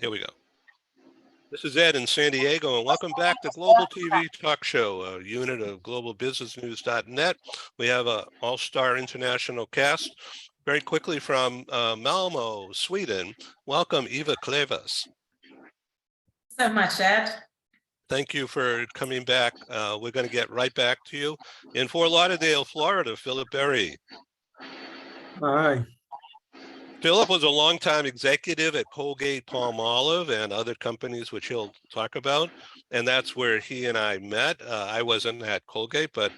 Here we go. This is Ed in San Diego, and welcome back to Global TV Talk Show, a unit of GlobalBusinessNews.net. We have an all-star international cast. Very quickly from Malmo, Sweden, welcome Eva Klevas. So much, Ed. Thank you for coming back. We're going to get right back to you. In Fort Lauderdale, Florida, Philip Berry. Hi. Philip was a longtime executive at Colgate Palmolive and other companies, which he'll talk about. And that's where he and I met. I wasn't at Colgate, but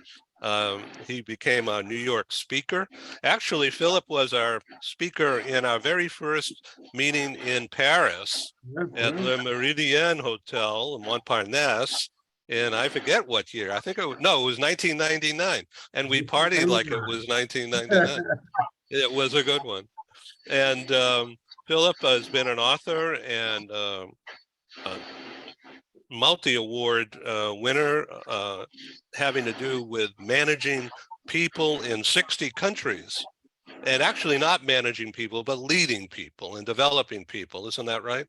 he became a New York speaker. Actually, Philip was our speaker in our very first meeting in Paris at Le Méridien Hotel in Montparnasse. And I forget what year. I think it was 1999. And we partied like it was 1999. It was a good one. And Philip has been an author and a multi-award winner having to do with managing people in 60 countries, and actually not managing people, but leading people and developing people. Isn't that right?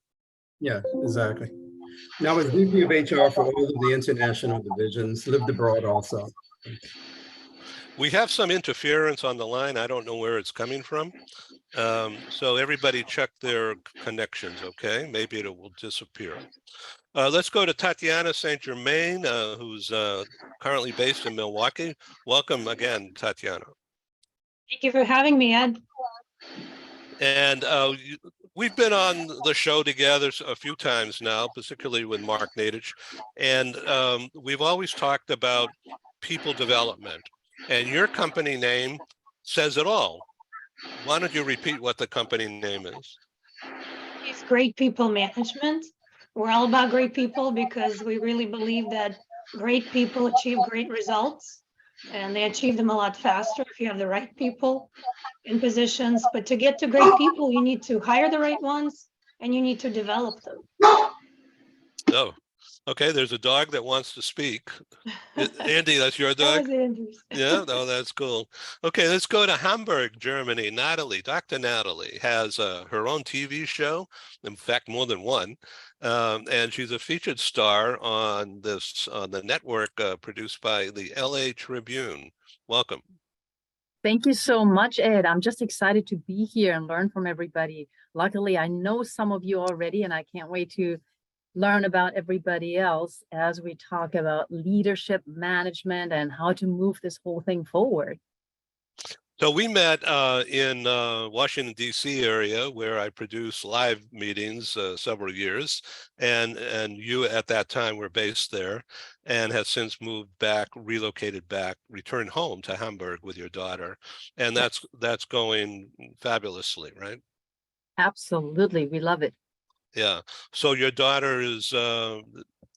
Yeah, exactly. Now I was VP of HR for all of the international divisions, lived abroad also. We have some interference on the line. I don't know where it's coming from. So everybody check their connections, okay? Maybe it will disappear. Let's go to Tatiana St. Germain, who's currently based in Milwaukee. Welcome again, Tatiana. Thank you for having me, Ed. And we've been on the show together a few times now, particularly with Mark Nadich. And we've always talked about people development. And your company name says it all. Why don't you repeat what the company name is? It's Great People Management. We're all about great people because we really believe that great people achieve great results, and they achieve them a lot faster if you have the right people in positions. But to get to great people, you need to hire the right ones and you need to develop them. Oh, okay. There's a dog that wants to speak. Andy, that's your dog? That was Andrew's. Yeah, no, that's cool. Okay, let's go to Hamburg, Germany. Natalie, Dr. Natalie has her own TV show, in fact, more than one. And she's a featured star on the network produced by the LA Tribune. Welcome. Thank you so much, Ed. I'm just excited to be here and learn from everybody. Luckily, I know some of you already, and I can't wait to learn about everybody else as we talk about leadership management and how to move this whole thing forward. So we met in Washington, D.C. area where I produce live meetings several years. And you at that time were based there and have since moved back, relocated back, returned home to Hamburg with your daughter. And that's going fabulously, right? Absolutely. We love it. Yeah. So your daughter is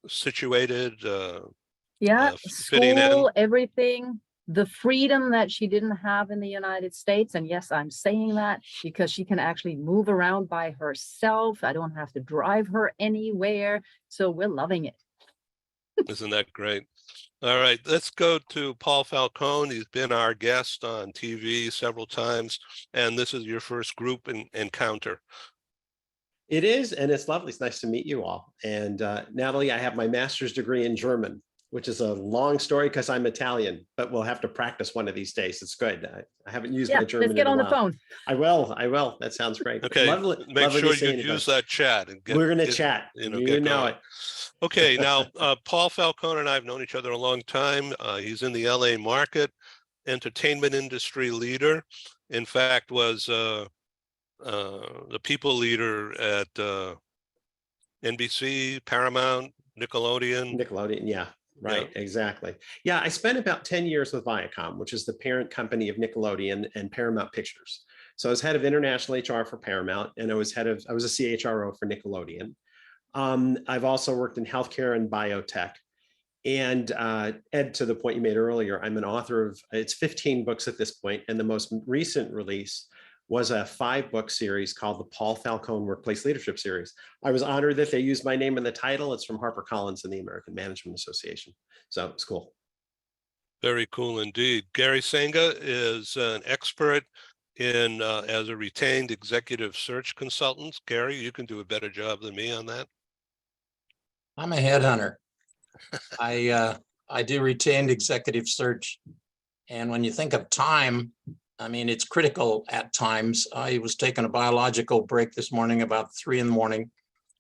situated, fitting in? School, everything, the freedom that she didn't have in the United States. And yes, I'm saying that because she can actually move around by herself. I don't have to drive her anywhere. So we're loving it. Isn't that great? All right, let's go to Paul Falcone. He's been our guest on TV several times, and this is your first group encounter. It is, and it's lovely. It's nice to meet you all. And Natalie, I have my master's degree in German, which is a long story because I'm Italian, but we'll have to practice one of these days. It's good. I haven't used my German. Let's get on the phone. I will. That sounds great. Okay, make sure you use that chat. And we're going to chat. You know it. Okay, now Paul Falcone and I have known each other a long time. He's in the LA market, entertainment industry leader. In fact, was the people leader at NBC, Paramount, Nickelodeon. Nickelodeon, yeah. Right, yeah. Exactly. Yeah, I spent about 10 years with Viacom, which is the parent company of Nickelodeon and Paramount Pictures. So I was head of international HR for Paramount, and I was a CHRO for Nickelodeon. I've also worked in healthcare and biotech. And Ed, to the point you made earlier, I'm an author of, it's 15 books at this point, and the most recent release was a 5-book series called the Paul Falcone Workplace Leadership Series. I was honored that they used my name in the title. It's from HarperCollins and the American Management Association. So it's cool. Very cool indeed. Gary Senga is an expert in as a retained executive search consultant. Gary, you can do a better job than me on that. I'm a headhunter. I do retained executive search. And when you think of time, I mean, it's critical at times. I was taking a biological break this morning about 3 a.m.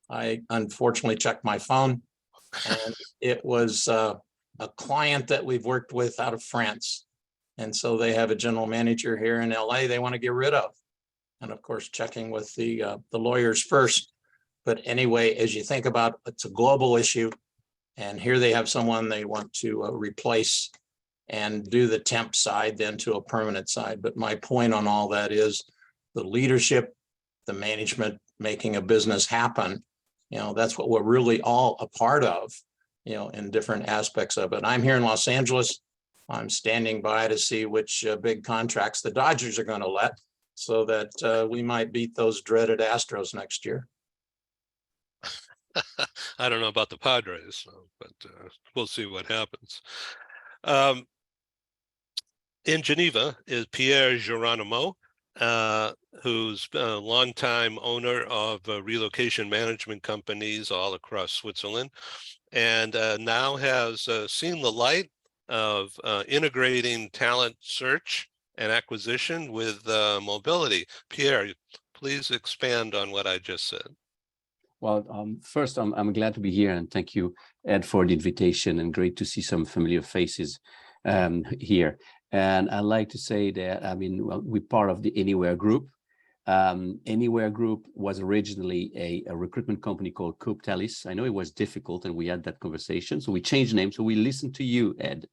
I unfortunately checked my phone, and it was a client that we've worked with out of France. And so they have a general manager here in LA they want to get rid of. And of course, checking with the lawyers first. But anyway, as you think about, it's a global issue. And here they have someone they want to replace and do the temp side then to a permanent side. But my point on all that is the leadership, the management, making a business happen. You know, that's what we're really all a part of, you know, in different aspects of it. I'm here in Los Angeles. I'm standing by to see which big contracts the Dodgers are going to let so that we might beat those dreaded Astros next year. I don't know about the Padres, but we'll see what happens. In Geneva is Pierre Geronimo, who's a longtime owner of relocation management companies all across Switzerland, and now has seen the light of integrating talent search and acquisition with mobility. Pierre, please expand on what I just said. Well, first, I'm glad to be here, and thank you, Ed, for the invitation, and great to see some familiar faces here. And I'd like to say that, I mean, well, we're part of the Anywhere Group. Anywhere Group was originally a recruitment company called Coop Talis. I know it was difficult, and we had that conversation, so we changed the name. So we listened to you, Ed.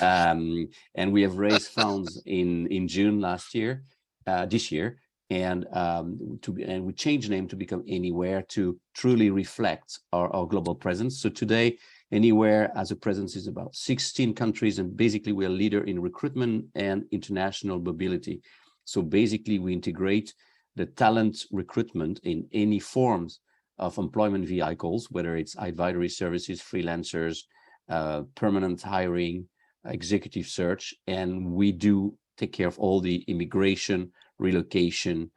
And we have raised funds in June this year. And we changed the name to become Anywhere to truly reflect our global presence. So today, Anywhere as a presence is about 16 countries, and basically we're a leader in recruitment and international mobility. So basically we integrate the talent recruitment in any forms of employment vehicles, whether it's advisory services, freelancers, permanent hiring, executive search, and we do take care of all the immigration, relocation,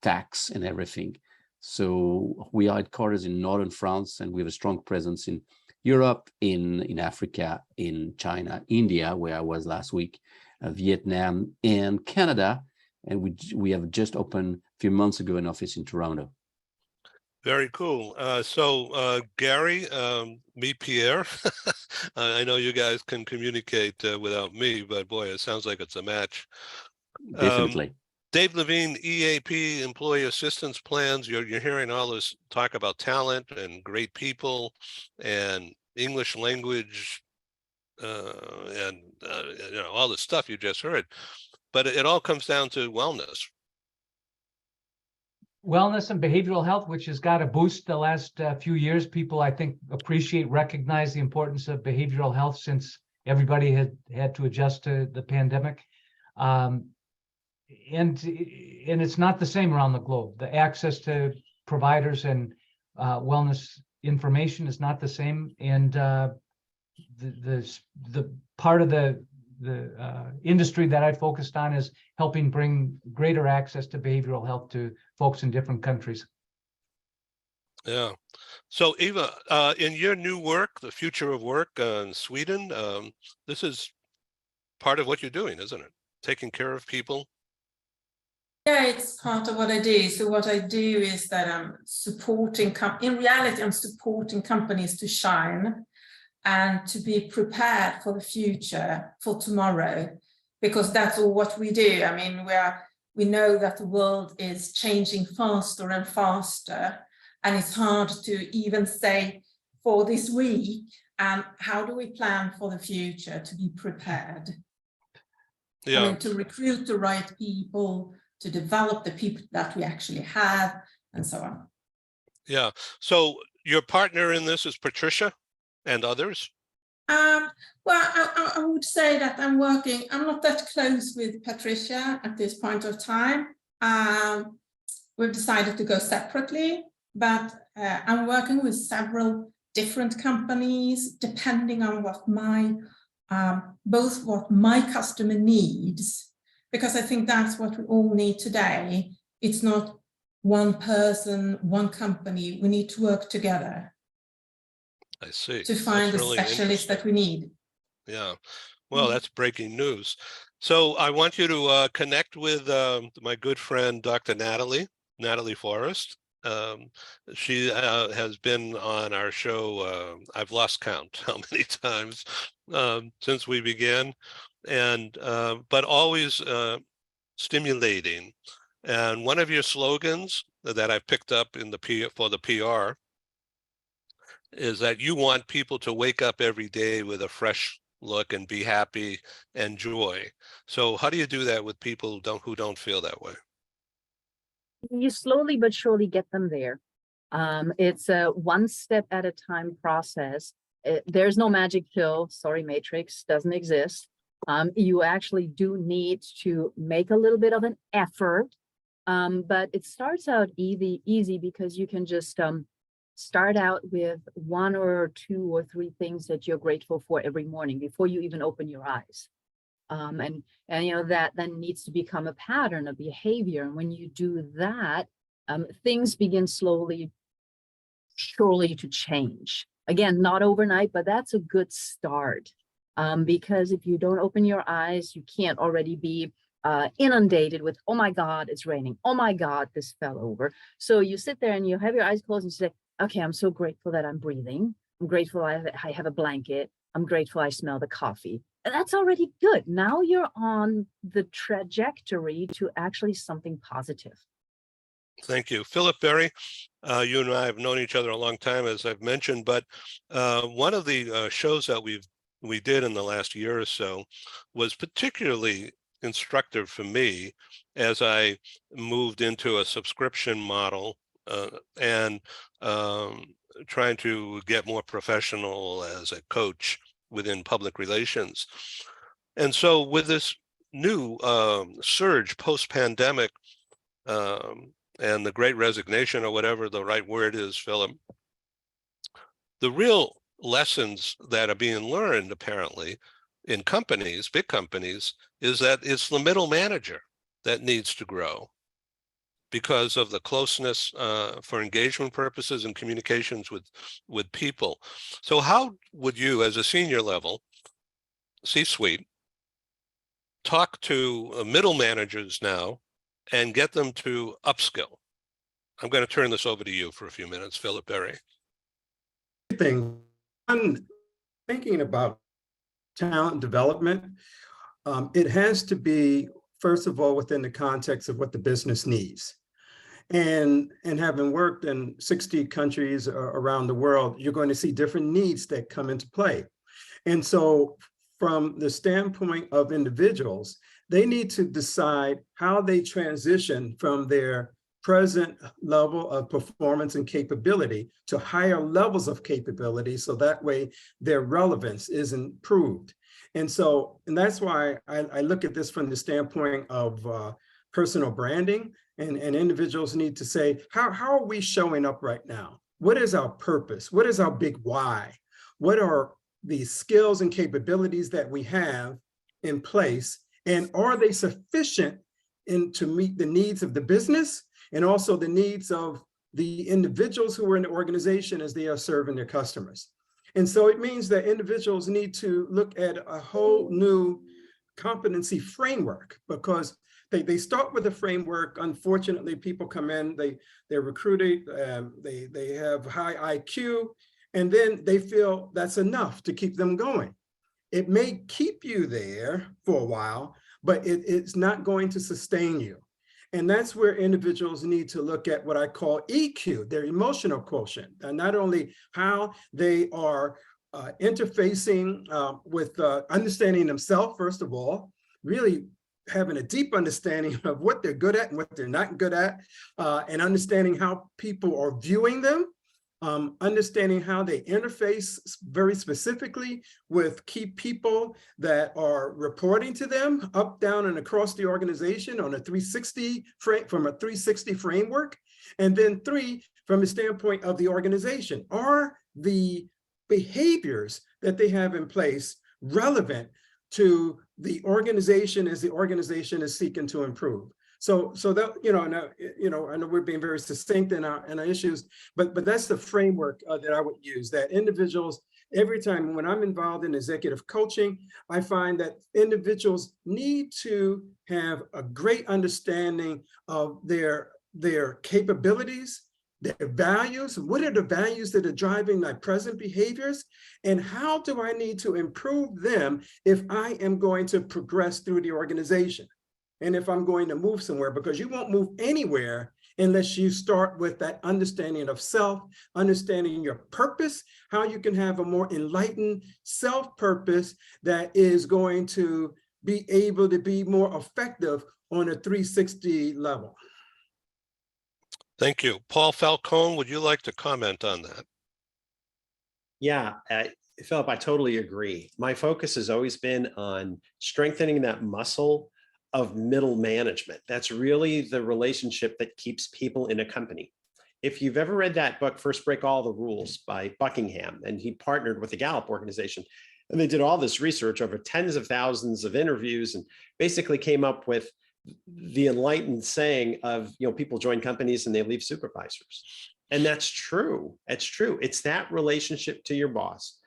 tax, and everything. So we are headquarters in northern France, and we have a strong presence in Europe, in Africa, in China, India, where I was last week, Vietnam, and Canada. And we have just opened a few months ago an office in Toronto. Very cool. So Gary, meet Pierre. I know you guys can communicate without me, but boy, it sounds like it's a match. Definitely. Dave Levine, EAP, Employee Assistance Plans. You're hearing all this talk about talent and great people and English language and you know, all the stuff you just heard. But it all comes down to wellness. Wellness and behavioral health, which has got a boost the last few years. People, I think, recognize the importance of behavioral health since everybody had to adjust to the pandemic. And it's not the same around the globe. The access to providers and wellness information is not the same. And the part of the industry that I focused on is helping bring greater access to behavioral health to folks in different countries. Yeah. So Eva, in your new work, the future of work in Sweden, this is part of what you're doing, isn't it? Taking care of people. Yeah, it's part of what I do. So what I do is that I'm supporting, in reality, I'm supporting companies to shine and to be prepared for the future, for tomorrow, because that's all what we do. I mean, we know that the world is changing faster and faster, and it's hard to even say for this week, how do we plan for the future to be prepared? Yeah. I mean, to recruit the right people, to develop the people that we actually have, and so on. Yeah. So your partner in this is Patricia and others? Well, I would say that I'm not that close with Patricia at this point of time. We've decided to go separately, but I'm working with several different companies, depending on what both what my customer needs because I think that's what we all need today. It's not one person, one company. We need to work together I see. to find the That's really specialists that we need. Yeah. Well, that's breaking news. So I want you to connect with my good friend, Dr. Natalie Forrest. She has been on our show. I've lost count how many times since we began, and but always stimulating. And one of your slogans that I picked up in the for the PR is that you want people to wake up every day with a fresh look and be happy and joy. So how do you do that with people who don't feel that way? You slowly but surely get them there. It's a one step at a time process. There's no magic pill. Sorry, Matrix doesn't exist. You actually do need to make a little bit of an effort, but it starts out easy because you can just start out with 1 or 2 or 3 things that you're grateful for every morning before you even open your eyes. And you know, that then needs to become a pattern, a behavior. And when you do that, things begin slowly, surely to change. Again, not overnight, but that's a good start. Because if you don't open your eyes, you can't already be inundated with, oh my God, it's raining. Oh my God, this fell over. So you sit there and you have your eyes closed and you say, okay, I'm so grateful that I'm breathing. I'm grateful I have a blanket. I'm grateful I smell the coffee. And that's already good. Now you're on the trajectory to actually something positive. Thank you. Philip Berry, you and I have known each other a long time, as I've mentioned, but one of the shows that we did in the last year or so was particularly instructive for me as I moved into a subscription model and trying to get more professional as a coach within public relations. And so with this new surge post-pandemic and the great resignation, or whatever the right word is, Philip, the real lessons that are being learned apparently in companies, big companies, is that it's the middle manager that needs to grow because of the closeness for engagement purposes and communications with people. So how would you, as a senior level, C-suite, talk to middle managers now and get them to upskill? I'm going to turn this over to you for a few minutes, Philip Berry. Thing, I'm thinking about talent development. It has to be, first of all, within the context of what the business needs. And having worked in 60 countries around the world, you're going to see different needs that come into play. And so from the standpoint of individuals, they need to decide how they transition from their present level of performance and capability to higher levels of capability, so that way their relevance is improved. And that's why I look at this from the standpoint of personal branding, and individuals need to say, how are we showing up right now? What is our purpose? What is our big why? What are the skills and capabilities that we have in place? And are they sufficient to meet the needs of the business and also the needs of the individuals who are in the organization as they are serving their customers? And so it means that individuals need to look at a whole new competency framework, because they start with a framework. Unfortunately, people come in, they're recruited, they have high IQ, and then they feel that's enough to keep them going. It may keep you there for a while, but it's not going to sustain you. And that's where individuals need to look at what I call EQ, their emotional quotient, and not only how they are interfacing with understanding themselves, first of all, really having a deep understanding of what they're good at and what they're not good at, and understanding how people are viewing them, understanding how they interface very specifically with key people that are reporting to them up, down, and across the organization on a 360 from a 360 framework. And then 3, from the standpoint of the organization, are the behaviors that they have in place relevant to the organization is seeking to improve. So that, I know we're being very succinct in our issues, but that's the framework that I would use, that individuals, every time when I'm involved in executive coaching, I find that individuals need to have a great understanding of their capabilities, their values. What are the values that are driving my present behaviors? And how do I need to improve them if I am going to progress through the organization? And if I'm going to move somewhere, because you won't move anywhere unless you start with that understanding of self, understanding your purpose, how you can have a more enlightened self-purpose that is going to be able to be more effective on a 360 level. Thank you. Paul Falcone, would you like to comment on that? Yeah, Philip, I totally agree. My focus has always been on strengthening that muscle of middle management. That's really the relationship that keeps people in a company. If you've ever read that book, First Break All the Rules by Buckingham, and he partnered with the Gallup organization, and they did all this research over tens of thousands of interviews and basically came up with the enlightened saying of, people join companies and they leave supervisors. And that's true. It's true. It's that relationship to your boss.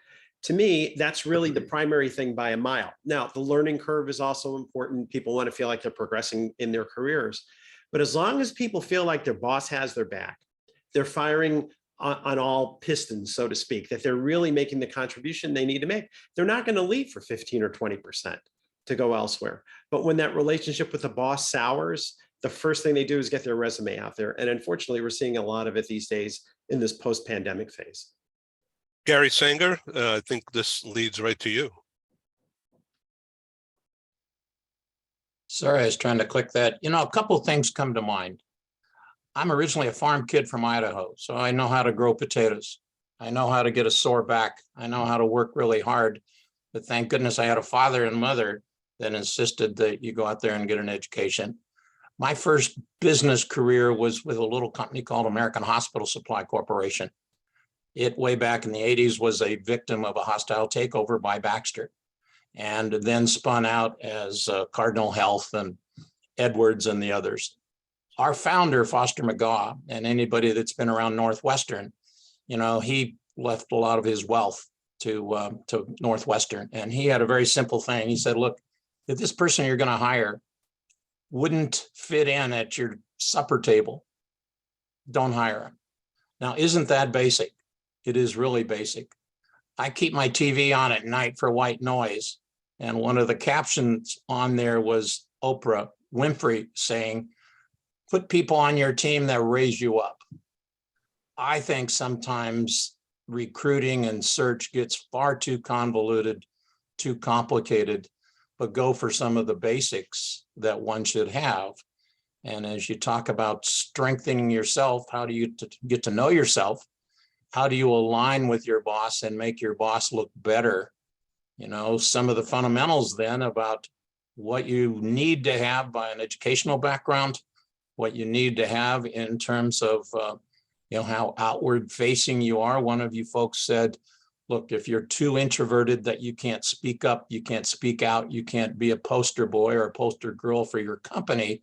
To me, that's really the primary thing by a mile. Now, the learning curve is also important. People want to feel like they're progressing in their careers. But as long as people feel like their boss has their back, they're firing on all pistons, so to speak, that they're really making the contribution they need to make, they're not going to leave for 15 or 20% to go elsewhere. But when that relationship with the boss sours, the first thing they do is get their resume out there. And unfortunately, we're seeing a lot of it these days in this post-pandemic phase. Gary Sanger, I think this leads right to you. Sorry, I was trying to click that. A couple of things come to mind. I'm originally a farm kid from Idaho, so I know how to grow potatoes. I know how to get a sore back. I know how to work really hard. But thank goodness I had a father and mother that insisted that you go out there and get an education. My first business career was with a little company called American Hospital Supply Corporation. It, way back in the 80s, was a victim of a hostile takeover by Baxter, and then spun out as Cardinal Health and Edwards and the others. Our founder, Foster McGaw, and anybody that's been around Northwestern, he left a lot of his wealth to Northwestern. And he had a very simple thing. He said, look, if this person you're going to hire wouldn't fit in at your supper table, don't hire him. Now, isn't that basic? It is really basic. I keep my TV on at night for white noise. And one of the captions on there was Oprah Winfrey saying, put people on your team that raise you up. I think sometimes recruiting and search gets far too convoluted, too complicated, but go for some of the basics that one should have. And as you talk about strengthening yourself, how do you get to know yourself? How do you align with your boss and make your boss look better? Some of the fundamentals then about what you need to have by an educational background, what you need to have in terms of, how outward facing you are. One of you folks said, look, if you're too introverted that you can't speak up, you can't speak out, you can't be a poster boy or a poster girl for your company,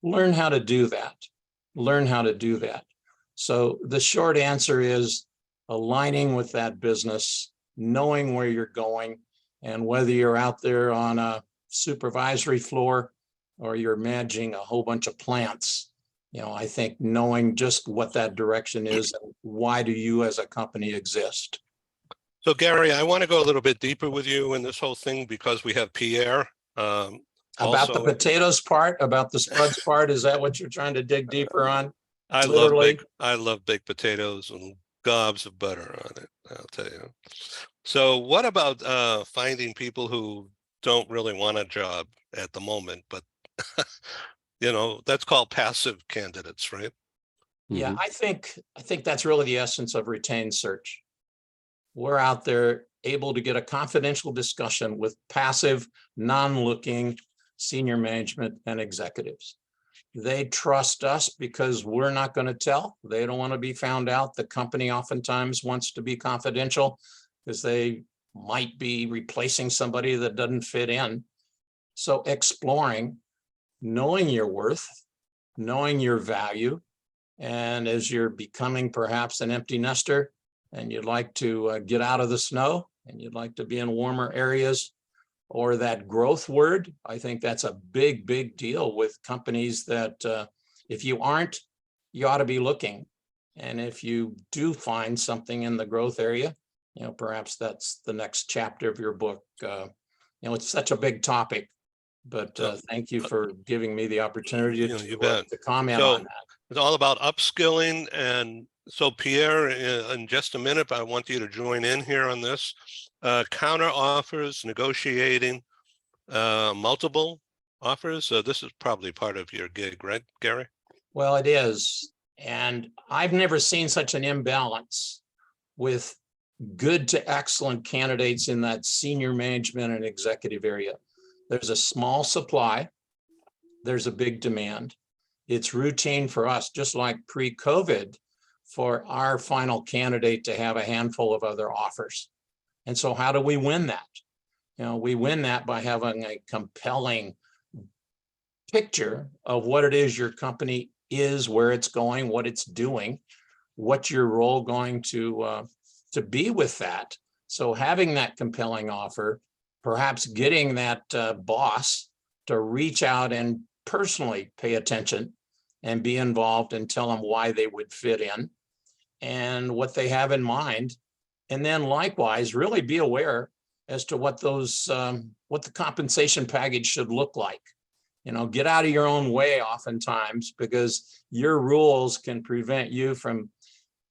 learn how to do that. Learn how to do that. So the short answer is aligning with that business, knowing where you're going, and whether you're out there on a supervisory floor or you're managing a whole bunch of plants, I think knowing just what that direction is and why do you as a company exist. So Gary, I want to go a little bit deeper with you in this whole thing because we have Pierre. About the potatoes part, about the spuds part, is that what you're trying to dig deeper on? I love baked potatoes and gobs of butter on it, I'll tell you. So what about finding people who don't really want a job at the moment, but that's called passive candidates, right? Yeah, I think that's really the essence of retained search. We're out there able to get a confidential discussion with passive, non-looking senior management and executives. They trust us because we're not going to tell. They don't want to be found out. The company oftentimes wants to be confidential because they might be replacing somebody that doesn't fit in. So exploring, knowing your worth, knowing your value. And as you're becoming perhaps an empty nester and you'd like to get out of the snow and you'd like to be in warmer areas, or that growth word, I think that's a big, big deal with companies that if you aren't, you ought to be looking. And if you do find something in the growth area, perhaps that's the next chapter of your book. It's such a big topic, but thank you for giving me the opportunity to comment on that. It's all about upskilling. And so Pierre, in just a minute, I want you to join in here on this. Counter offers, negotiating multiple offers. So this is probably part of your gig, right, Gary? Well, it is. And I've never seen such an imbalance with good to excellent candidates in that senior management and executive area. There's a small supply. There's a big demand. It's routine for us, just like pre-COVID, for our final candidate to have a handful of other offers. And so how do we win that? We win that by having a compelling picture of what it is your company is, where it's going, what it's doing, what's your role going to be with that. So having that compelling offer, perhaps getting that boss to reach out and personally pay attention and be involved and tell them why they would fit in and what they have in mind. And then likewise, really be aware as to what what the compensation package should look like. Get out of your own way oftentimes, because your rules can prevent you from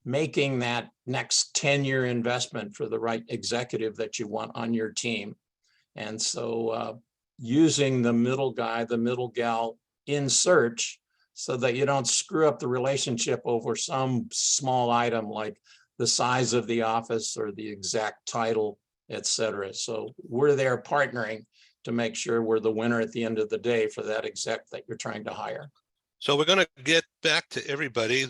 making that next 10-year investment for the right executive that you want on your team. And so using the middle guy, the middle gal in search, so that you don't screw up the relationship over some small item like the size of the office or the exact title, et cetera. So we're there partnering to make sure we're the winner at the end of the day for that exec that you're trying to hire. So we're going to get back to everybody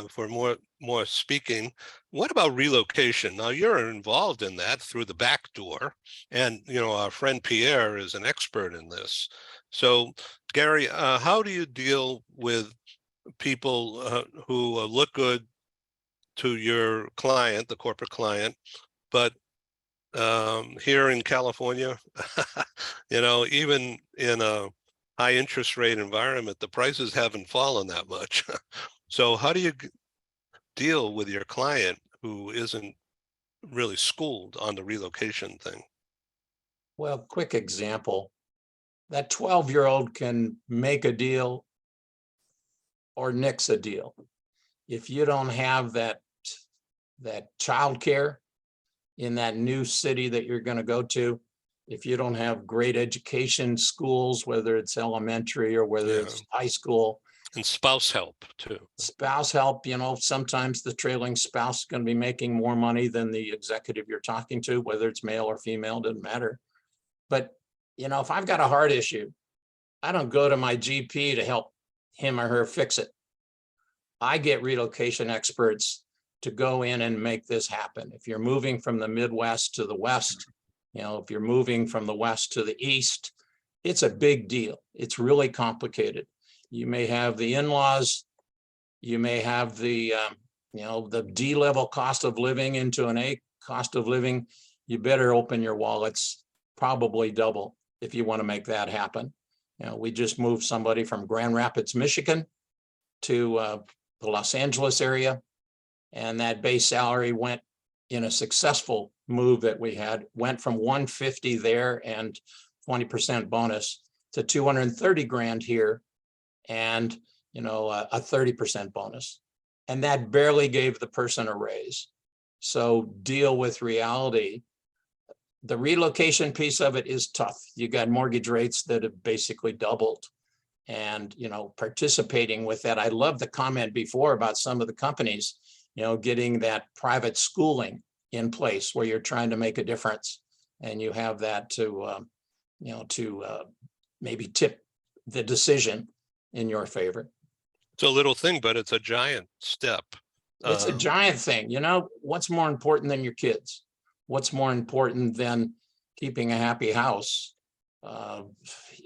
for more speaking. What about relocation? Now you're involved in that through the back door, and our friend Pierre is an expert in this. So Gary, how do you deal with people who look good to your client, the corporate client, but here in California, even in a high interest rate environment, the prices haven't fallen that much. So how do you deal with your client who isn't really schooled on the relocation thing? Well, quick example, that 12-year-old can make a deal or nix a deal. If you don't have that childcare in that new city that you're going to go to, if you don't have great education schools, whether it's elementary or whether it's high school. And spouse help too. Spouse help, sometimes the trailing spouse is going to be making more money than the executive you're talking to, whether it's male or female, doesn't matter. But, if I've got a heart issue, I don't go to my GP to help him or her fix it. I get relocation experts to go in and make this happen. If you're moving from the Midwest to the West, if you're moving from the West to the East, it's a big deal. It's really complicated. You may have the in-laws, you may have the D-level cost of living into an A cost of living. You better open your wallets, probably double, if you want to make that happen. We just moved somebody from Grand Rapids, Michigan to the Los Angeles area. And that base salary went, in a successful move that we had, went from 150 there and 20% bonus to 230 grand here and a 30% bonus. And that barely gave the person a raise. So deal with reality. The relocation piece of it is tough. You got mortgage rates that have basically doubled. And participating with that. I love the comment before about some of the companies getting that private schooling in place where you're trying to make a difference, and you have that to maybe tip the decision in your favor. It's a little thing, but it's a giant step. It's a giant thing. What's more important than your kids? What's more important than keeping a happy house?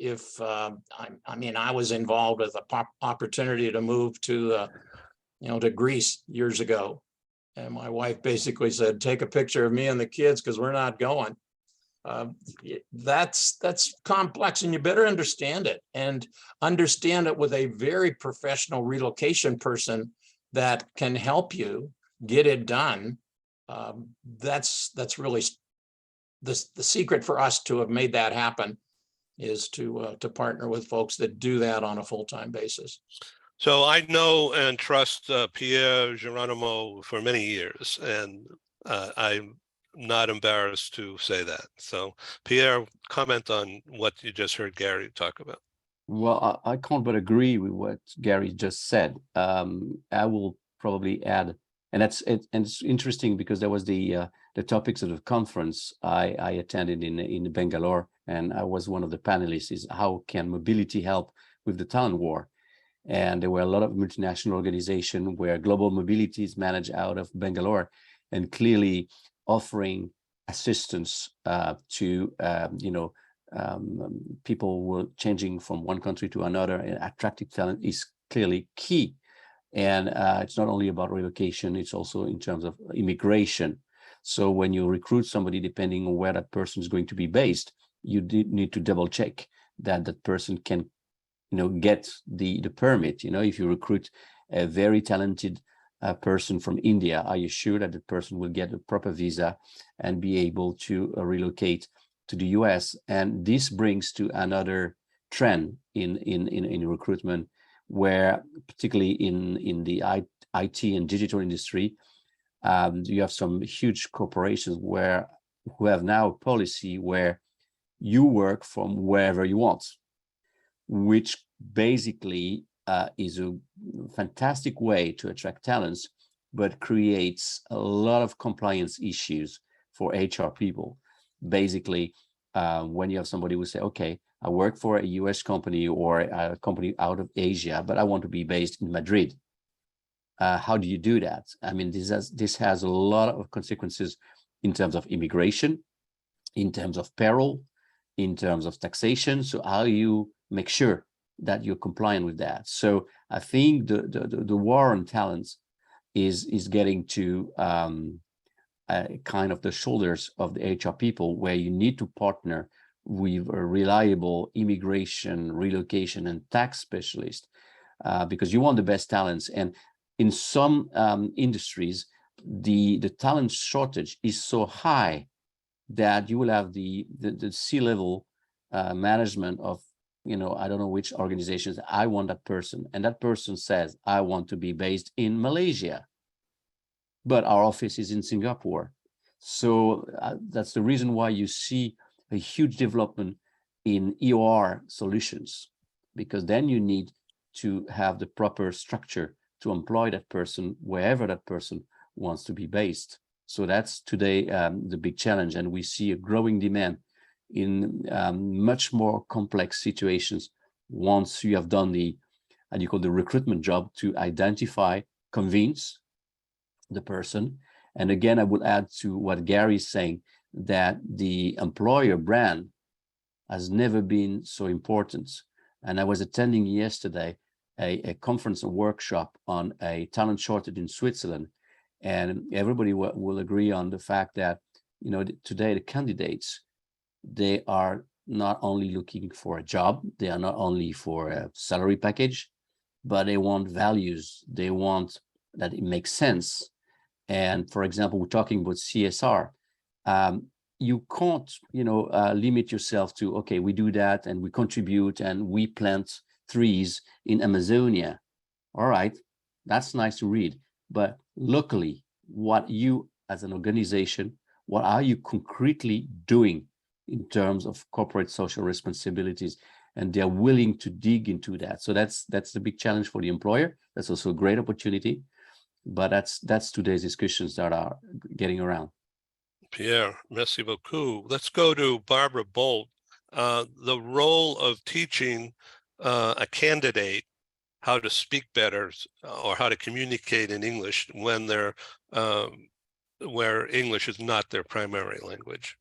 if, I mean, I was involved with a opportunity to move to, to Greece years ago. And my wife basically said, take a picture of me and the kids because we're not going. That's complex, and you better understand it, and understand it with a very professional relocation person that can help you get it done. That's really the secret for us to have made that happen, is to partner with folks that do that on a full-time basis. So I know and trust Pierre Geronimo for many years, and I'm not embarrassed to say that. So Pierre, comment on what you just heard Gary talk about. Well, I can't but agree with what Gary just said. I will probably add, and it's interesting because there was the topics of the conference I attended in Bangalore, and I was one of the panelists. Is how can mobility help with the talent war? And there were a lot of multinational organizations where global mobility is managed out of Bangalore, and clearly offering assistance to people who are changing from one country to another, and attractive talent is clearly key. And it's not only about relocation, it's also in terms of immigration. So when you recruit somebody, depending on where that person is going to be based, you need to double check that that person can get the permit. If you recruit a very talented person from India, are you sure that the person will get a proper visa and be able to relocate to the US? And this brings to another trend in recruitment, where particularly in the IT and digital industry, you have some huge corporations who have now a policy where you work from wherever you want, which basically is a fantastic way to attract talents, but creates a lot of compliance issues for HR people. Basically, when you have somebody who say, okay, I work for a US company or a company out of Asia, but I want to be based in Madrid. How do you do that? I mean, this has a lot of consequences in terms of immigration, in terms of payroll, in terms of taxation. So how you make sure that you're compliant with that? So I think the war on talents is getting to kind of the shoulders of the HR people, where you need to partner with a reliable immigration, relocation, and tax specialist, because you want the best talents. And in some industries, the talent shortage is so high that you will have the C-level management of, I don't know which organizations, I want that person. And that person says, I want to be based in Malaysia, but our office is in Singapore. So that's the reason why you see a huge development in EOR solutions, because then you need to have the proper structure to employ that person wherever that person wants to be based. So that's today the big challenge. And we see a growing demand in much more complex situations once you have done the recruitment job to identify, convince the person. And again, I would add to what Gary is saying, that the employer brand has never been so important. And I was attending yesterday a conference, a workshop on a talent shortage in Switzerland. And everybody will agree on the fact that, today the candidates, they are not only looking for a job, they are not only for a salary package, but they want values. They want that it makes sense. And for example, we're talking about CSR. You can't, limit yourself to, okay, we do that and we contribute and we plant trees in Amazonia. All right, that's nice to read. But locally, what you as an organization, what are you concretely doing in terms of corporate social responsibilities? And they're willing to dig into that. So that's the big challenge for the employer. That's also a great opportunity. But that's today's discussions that are getting around. Pierre, merci beaucoup. Let's go to Barbara Bolt. The role of teaching a candidate how to speak better or how to communicate in English when they're where English is not their primary language.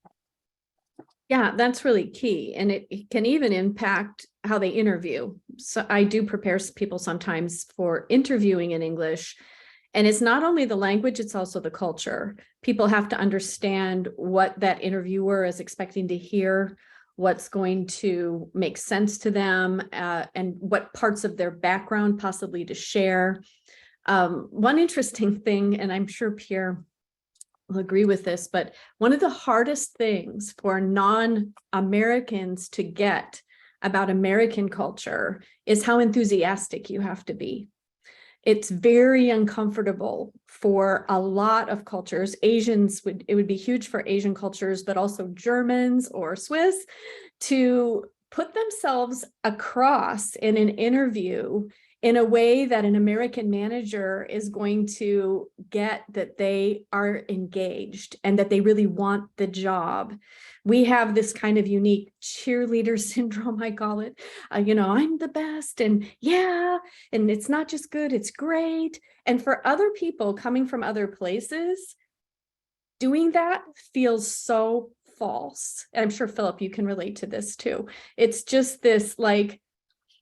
Yeah, that's really key. And it can even impact how they interview. So I do prepare people sometimes for interviewing in English. And it's not only the language, it's also the culture. People have to understand what that interviewer is expecting to hear, what's going to make sense to them, and what parts of their background possibly to share. One interesting thing, and I'm sure Pierre will agree with this, but one of the hardest things for non-Americans to get about American culture is how enthusiastic you have to be. It's very uncomfortable for a lot of cultures. It would be huge for Asian cultures, but also Germans or Swiss, to put themselves across in an interview in a way that an American manager is going to get that they are engaged and that they really want the job. We have this kind of unique cheerleader syndrome, I call it. I'm the best, and yeah, and it's not just good, it's great. And for other people coming from other places, doing that feels so false. And I'm sure, Philip, you can relate to this too. It's just this like,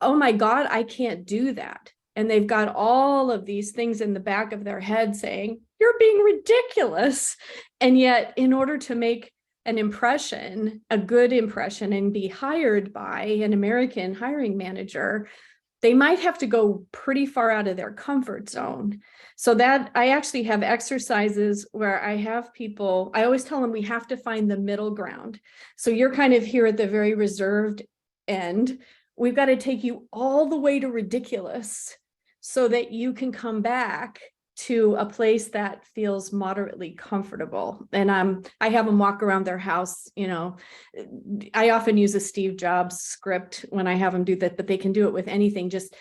oh my God, I can't do that. And they've got all of these things in the back of their head saying, you're being ridiculous. And yet, in order to make an impression, a good impression, and be hired by an American hiring manager, they might have to go pretty far out of their comfort zone. So that I actually have exercises where I have people, I always tell them we have to find the middle ground. So you're kind of here at the very reserved end. We've got to take you all the way to ridiculous so that you can come back to a place that feels moderately comfortable. And I have them walk around their house. I often use a Steve Jobs script when I have them do that, but they can do it with anything, just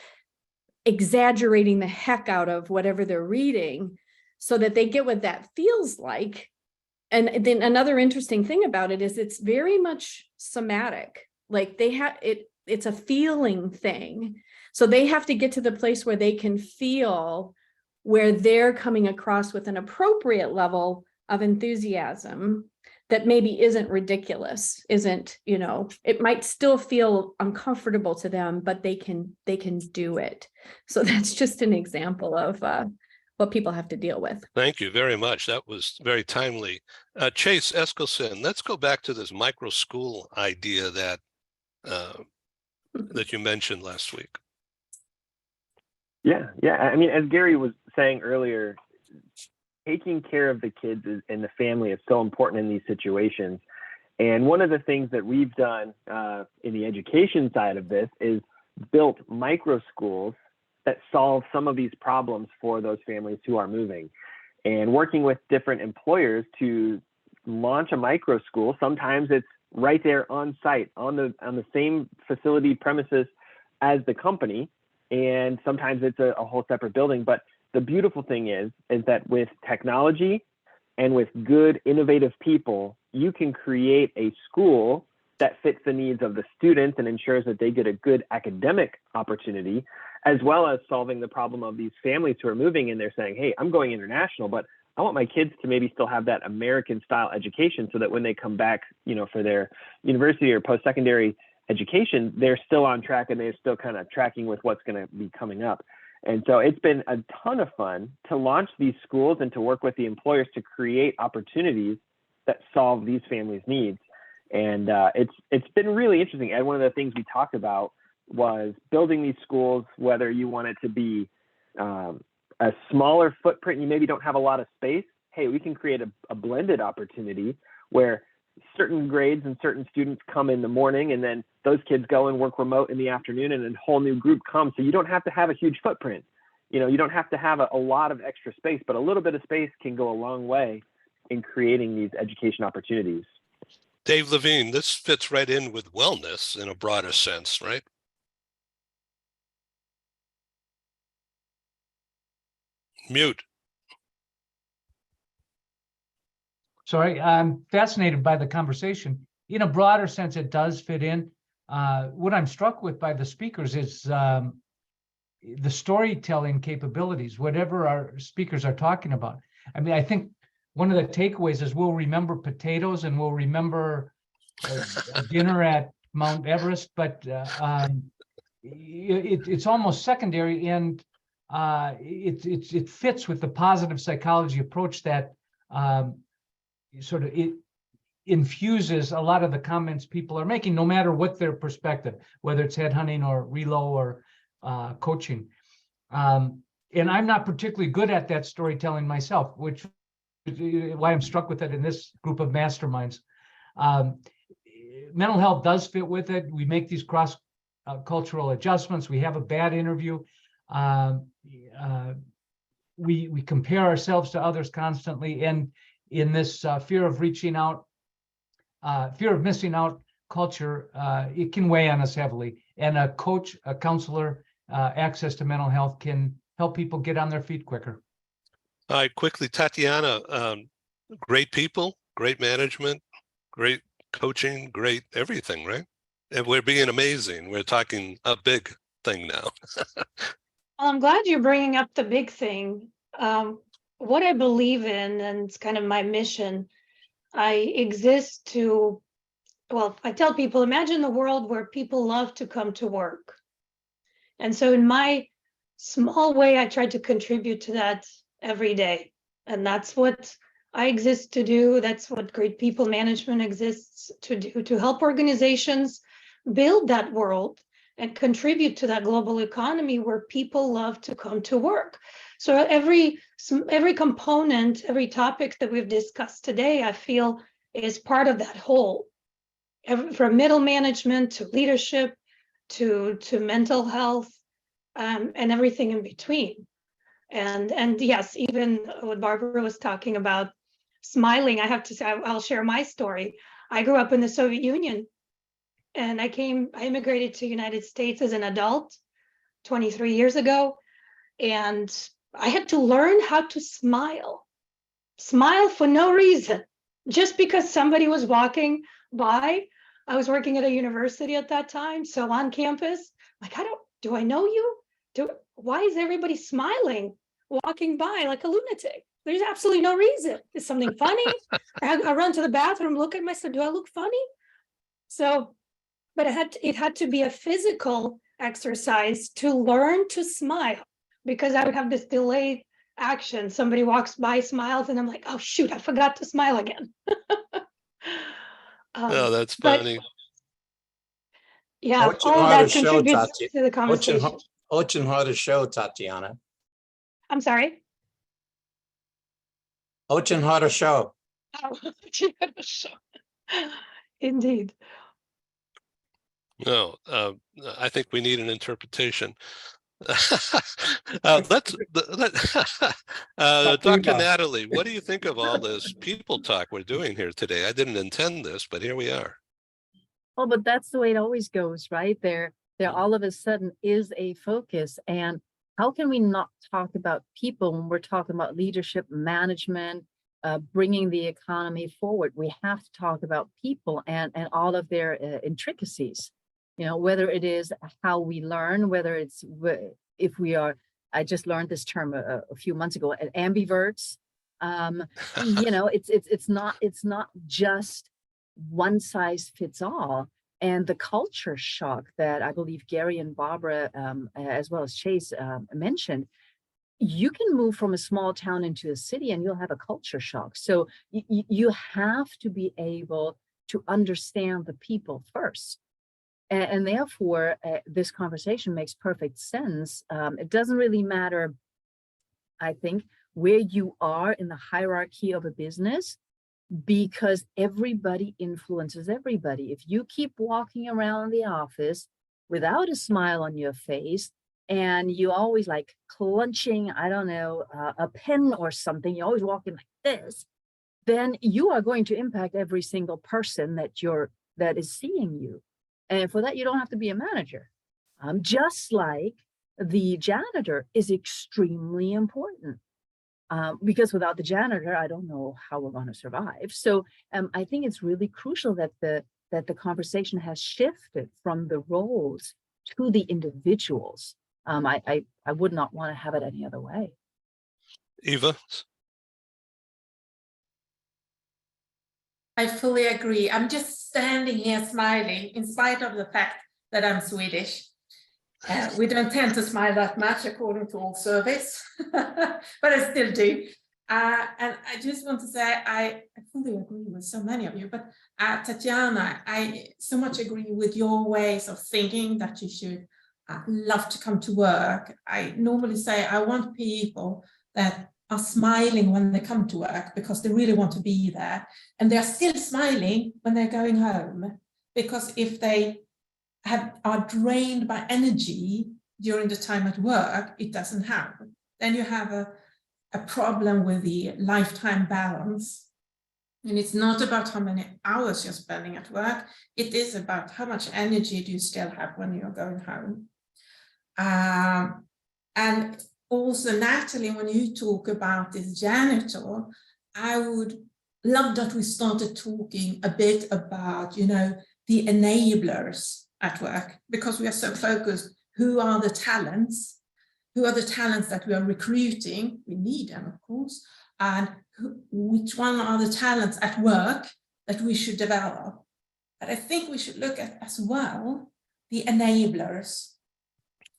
exaggerating the heck out of whatever they're reading so that they get what that feels like. And then another interesting thing about it is it's very much somatic. Like it's a feeling thing. So they have to get to the place where they can feel where they're coming across with an appropriate level of enthusiasm that maybe isn't ridiculous, it might still feel uncomfortable to them, but they can do it. So that's just an example of what people have to deal with. Thank you very much. That was very timely. Chase Eskelsen, let's go back to this micro school idea that you mentioned last week. Yeah. I mean, as Gary was saying earlier, taking care of the kids and the family is so important in these situations. And one of the things that we've done in the education side of this is built micro schools that solve some of these problems for those families who are moving, and working with different employers to launch a micro school. Sometimes it's right there on site on the same facility premises as the company, and sometimes it's a whole separate building. But the beautiful thing is that with technology and with good innovative people, you can create a school that fits the needs of the students and ensures that they get a good academic opportunity, as well as solving the problem of these families who are moving and they're saying, hey, I'm going international, but I want my kids to maybe still have that American style education so that when they come back, for their university or post-secondary education, they're still on track and they're still kind of tracking with what's going to be coming up. And so it's been a ton of fun to launch these schools and to work with the employers to create opportunities that solve these families' needs. And it's been really interesting. And one of the things we talked about was building these schools, whether you want it to be a smaller footprint, you maybe don't have a lot of space. Hey, we can create a blended opportunity where certain grades and certain students come in the morning, and then those kids go and work remote in the afternoon, and a whole new group comes. So you don't have to have a huge footprint. You don't have to have a lot of extra space, but a little bit of space can go a long way in creating these education opportunities. Dave Levine, this fits right in with wellness in a broader sense, right? Mute. Sorry, I'm fascinated by the conversation. In a broader sense, it does fit in. What I'm struck with by the speakers is the storytelling capabilities, whatever our speakers are talking about. I mean, I think one of the takeaways is we'll remember potatoes and we'll remember a dinner at Mount Everest, but it's almost secondary, and it fits with the positive psychology approach that sort of it infuses a lot of the comments people are making, no matter what their perspective, whether it's headhunting or relo or coaching. And I'm not particularly good at that storytelling myself, which is why I'm struck with it in this group of masterminds. Mental health does fit with it. We make these cross cultural adjustments. We have a bad interview. We compare ourselves to others constantly, and in this fear of reaching out, fear of missing out culture, it can weigh on us heavily. And a coach, a counselor, access to mental health can help people get on their feet quicker. All right, quickly, Tatiana, great people, great management, great coaching, great everything, right? And we're being amazing. We're talking a big thing now. Well, I'm glad you're bringing up the big thing. What I believe in, and it's kind of my mission, I exist to, well, I tell people, imagine the world where people love to come to work. And so in my small way, I try to contribute to that every day. And that's what I exist to do. That's what great people management exists to do, to help organizations build that world and contribute to that global economy where people love to come to work. So every component, every topic that we've discussed today, I feel is part of that whole. From middle management to leadership to mental health, and everything in between. And yes, even what Barbara was talking about, smiling, I have to say, I'll share my story. I grew up in the Soviet Union, and I immigrated to the United States as an adult 23 years ago, and I had to learn how to smile for no reason, just because somebody was walking by. I was working at a university at that time, so on campus, like, do I know you? Why is everybody smiling, walking by like a lunatic? There's absolutely no reason. Is something funny? I run to the bathroom, look at myself, do I look funny? So, but it had to be a physical exercise to learn to smile, because I would have this delayed action. Somebody walks by, smiles, and I'm like, oh shoot, I forgot to smile again. Oh, that's funny. Yeah, Очень all of that хорошо, contributes Tati. to the conversation. Очень хорошо, Tatiana. I'm sorry. Очень хорошо. Indeed. No, I think we need an interpretation. Dr. Natalie, what do you think of all this people talk we're doing here today? I didn't intend this, but here we are. Oh, but that's the way it always goes, right? There all of a sudden is a focus. And how can we not talk about people when we're talking about leadership, management, bringing the economy forward? We have to talk about people and all of their intricacies. You know, whether it is how we learn, whether it's if we are, I just learned this term a few months ago, ambiverts. You know, it's not just one size fits all. And the culture shock that I believe Gary and Barbara, as well as Chase, mentioned, you can move from a small town into a city and you'll have a culture shock. So you have to be able to understand the people first. And therefore, this conversation makes perfect sense. It doesn't really matter, I think, where you are in the hierarchy of a business, because everybody influences everybody. If you keep walking around the office without a smile on your face, and you always like clenching, I don't know, a pen or something, you're always walking like this, then you are going to impact every single person that is seeing you. And for that, you don't have to be a manager. Just like the janitor is extremely important. Because without the janitor, I don't know how we're going to survive. So I think it's really crucial that the conversation has shifted from the roles to the individuals. I would not want to have it any other way. Eva? I fully agree. I'm just standing here smiling in spite of the fact that I'm Swedish. We don't tend to smile that much according to all surveys, but I still do. And I just want to say I fully agree with so many of you, but Tatiana, I so much agree with your ways of thinking that you should love to come to work. I normally say I want people that are smiling when they come to work because they really want to be there, and they're still smiling when they're going home, because if they are drained by energy during the time at work, it doesn't happen. Then you have a problem with the lifetime balance. And it's not about how many hours you're spending at work. It is about how much energy do you still have when you're going home. And also, Natalie, when you talk about this janitor, I would love that we started talking a bit about, you know, the enablers at work, because we are so focused, who are the talents? Who are the talents that we are recruiting? We need them, of course. And which one are the talents at work that we should develop? But I think we should look at as well the enablers.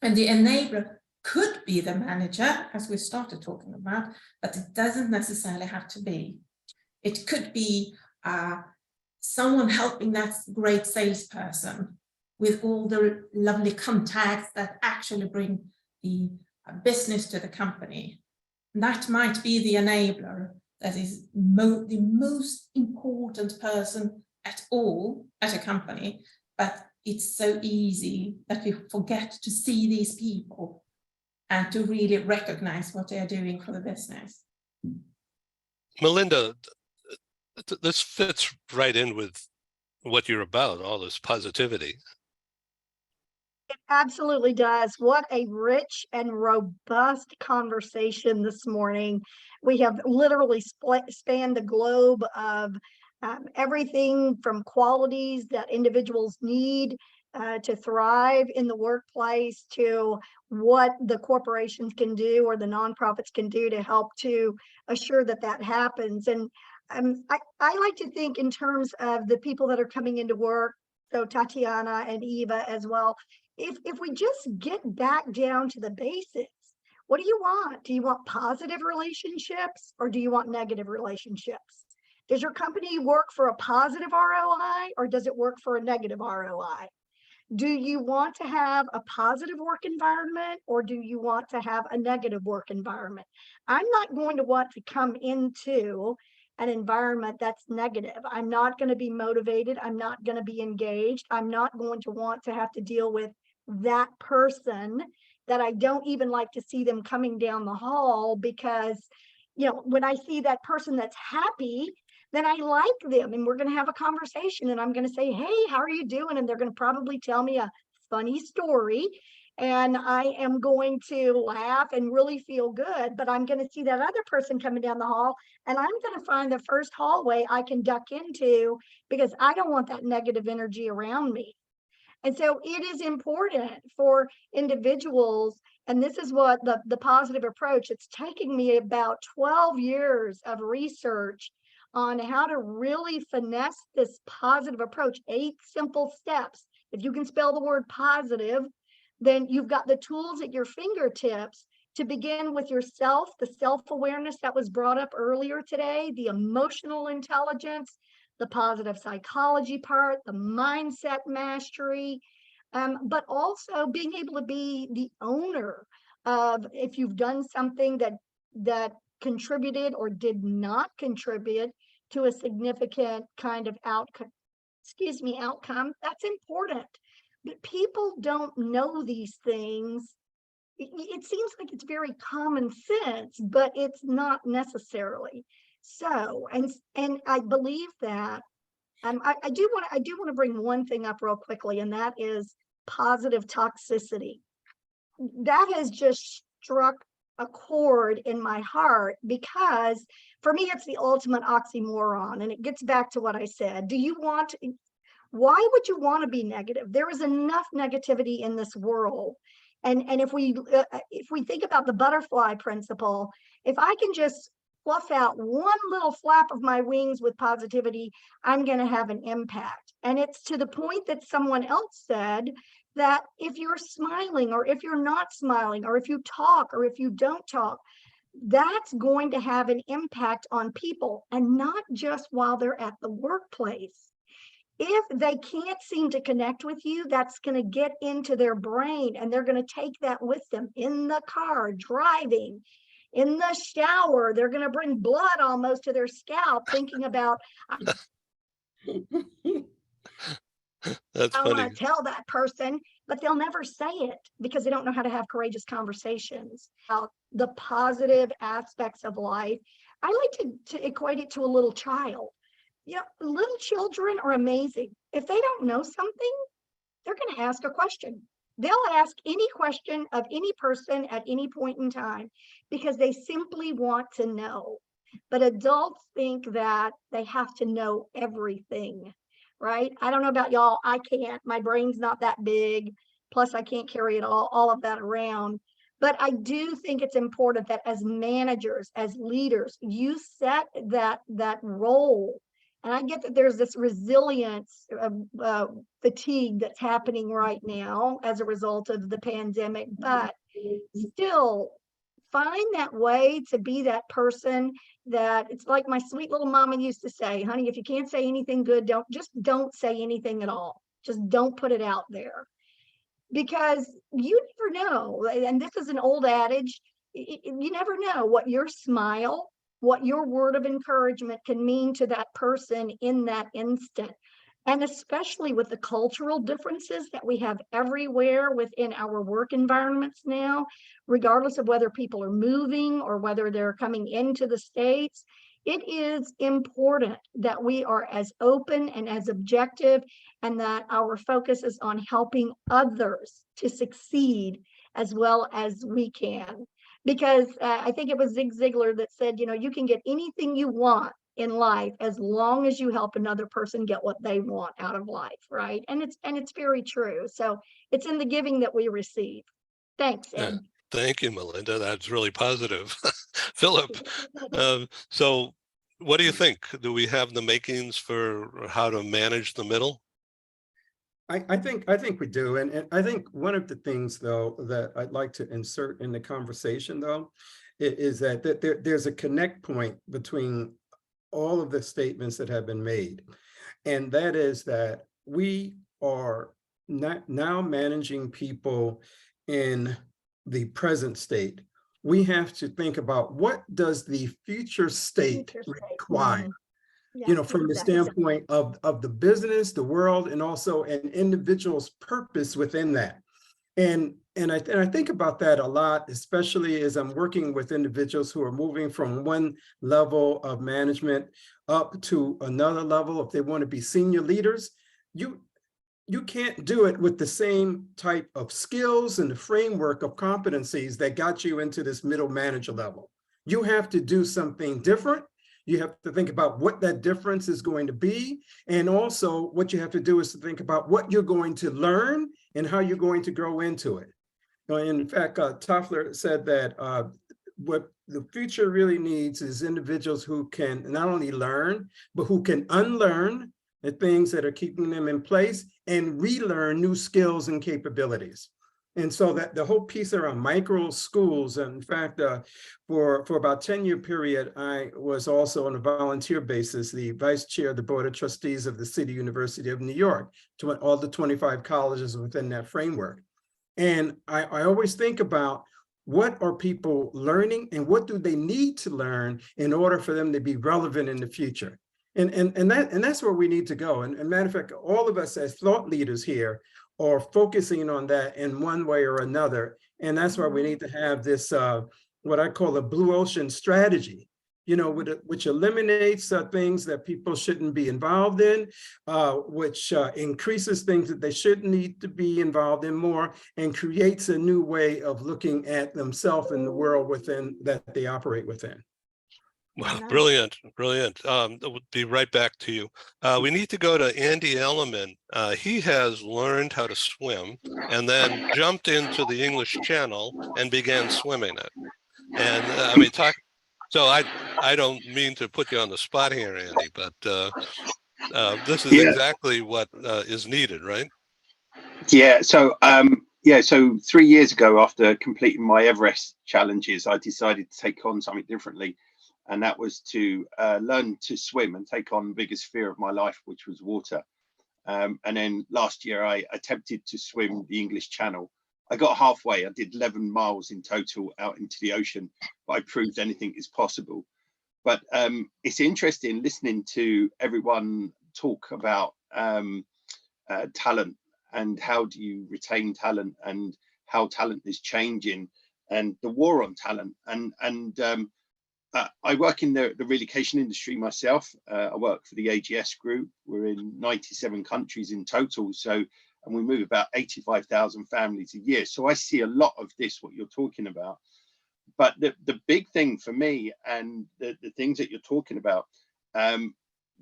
And the enabler could be the manager, as we started talking about, but it doesn't necessarily have to be. It could be someone helping that great salesperson with all the lovely contacts that actually bring the business to the company. That might be the enabler that is the most important person at all at a company, but it's so easy that we forget to see these people and to really recognize what they are doing for the business. Melinda, this fits right in with what you're about, all this positivity. It absolutely does. What a rich and robust conversation this morning. We have literally spanned the globe of everything from qualities that individuals need to thrive in the workplace, to what the corporations can do or the nonprofits can do to help to assure that that happens. And I like to think in terms of the people that are coming into work, so Tatiana and Eva as well. If we just get back down to the basics, what do you want? Do you want positive relationships or do you want negative relationships? Does your company work for a positive ROI or does it work for a negative ROI? Do you want to have a positive work environment or do you want to have a negative work environment? I'm not going to want to come into an environment that's negative. I'm not going to be motivated. I'm not going to be engaged. I'm not going to want to have to deal with that person that I don't even like to see them coming down the hall, because, you know, when I see that person that's happy, then I like them and we're going to have a conversation and I'm going to say, hey, how are you doing? And they're going to probably tell me a funny story and I am going to laugh and really feel good, but I'm going to see that other person coming down the hall and I'm going to find the first hallway I can duck into because I don't want that negative energy around me. And so it is important for individuals, and this is what the positive approach, it's taking me about 12 years of research on how to really finesse this positive approach, 8 simple steps. If you can spell the word positive, then you've got the tools at your fingertips to begin with yourself, the self-awareness that was brought up earlier today, the emotional intelligence, the positive psychology part, the mindset mastery, but also being able to be the owner of if you've done something that contributed or did not contribute to a significant kind of outcome, that's important. But people don't know these things. It seems like it's very common sense, but it's not necessarily. So, and I believe that I do want to bring one thing up real quickly, and that is positive toxicity. That has just struck a chord in my heart because for me, it's the ultimate oxymoron. And it gets back to what I said. Why would you want to be negative? There is enough negativity in this world. And if we think about the butterfly principle, if I can just fluff out one little flap of my wings with positivity, I'm going to have an impact. And it's to the point that someone else said that if you're smiling or if you're not smiling or if you talk or if you don't talk, that's going to have an impact on people, and not just while they're at the workplace. If they can't seem to connect with you, that's going to get into their brain, and they're going to take that with them in the car, driving, in the shower. They're going to bring blood almost to their scalp, thinking about, That's I funny. want to tell that person, but they'll never say it because they don't know how to have courageous conversations about the positive aspects of life. I like to equate it to a little child. You know, little children are amazing. If they don't know something, they're going to ask a question. They'll ask any question of any person at any point in time because they simply want to know. But adults think that they have to know everything, right? I don't know about y'all. I can't. My brain's not that big. Plus, I can't carry it all of that around. But I do think it's important that as managers, as leaders, you set that role. And I get that there's this resilience fatigue that's happening right now as a result of the pandemic, but still find that way to be that person that it's like my sweet little mama used to say, honey, if you can't say anything good, don't say anything at all. Just don't put it out there. Because you never know, and this is an old adage, you never know what your smile, what your word of encouragement can mean to that person in that instant. And especially with the cultural differences that we have everywhere within our work environments now, regardless of whether people are moving or whether they're coming into the States, it is important that we are as open and as objective, and that our focus is on helping others to succeed as well as we can. Because I think it was Zig Ziglar that said, you know, you can get anything you want in life as long as you help another person get what they want out of life, right? And it's very true. So it's in the giving that we receive. Thanks, Ed. Thank you, Melinda. That's really positive. Philip, so what do you think? Do we have the makings for how to manage the middle? I think we do. And I think one of the things, though, that I'd like to insert in the conversation, though, is that there's a connect point between all of the statements that have been made. And that is that we are not now managing people in the present state. We have to think about, what does the future state require? Yeah, You know, from the exactly. standpoint of the business, the world, and also an individual's purpose within that. And I think about that a lot, especially as I'm working with individuals who are moving from one level of management up to another level. If they want to be senior leaders, you can't do it with the same type of skills and the framework of competencies that got you into this middle manager level. You have to do something different. You have to think about what that difference is going to be. And also what you have to do is to think about what you're going to learn and how you're going to grow into it. In fact, Toffler said that what the future really needs is individuals who can not only learn, but who can unlearn the things that are keeping them in place and relearn new skills and capabilities. And so that the whole piece around micro schools, and in fact, for about a 10-year period, I was also on a volunteer basis, the vice chair of the Board of Trustees of the City University of New York, to all the 25 colleges within that framework. And I always think about, what are people learning and what do they need to learn in order for them to be relevant in the future? And that's where we need to go. And matter of fact, all of us as thought leaders here are focusing on that in one way or another. And that's why we need to have this, what I call a blue ocean strategy, you know, which eliminates things that people shouldn't be involved in, which increases things that they shouldn't need to be involved in more, and creates a new way of looking at themselves and the world within that they operate within. Wow, brilliant, brilliant. We'll be right back to you. We need to go to Andy Elliman. He has learned how to swim and then jumped into the English Channel and began swimming it. And I mean, so I don't mean to put you on the spot here, Andy, but this is Yeah. exactly what is needed, right? Yeah. So so 3 years ago, after completing my Everest challenges, I decided to take on something differently, and that was to learn to swim and take on the biggest fear of my life, which was water. And then last year, I attempted to swim the English Channel. I got halfway. I did 11 miles in total out into the ocean, but I proved anything is possible. But it's interesting listening to everyone talk about talent and how do you retain talent and how talent is changing and the war on talent. I work in the relocation industry myself. I work for the AGS group. We're in 97 countries in total. And we move about 85,000 families a year. So I see a lot of this, what you're talking about. But the big thing for me and the things that you're talking about,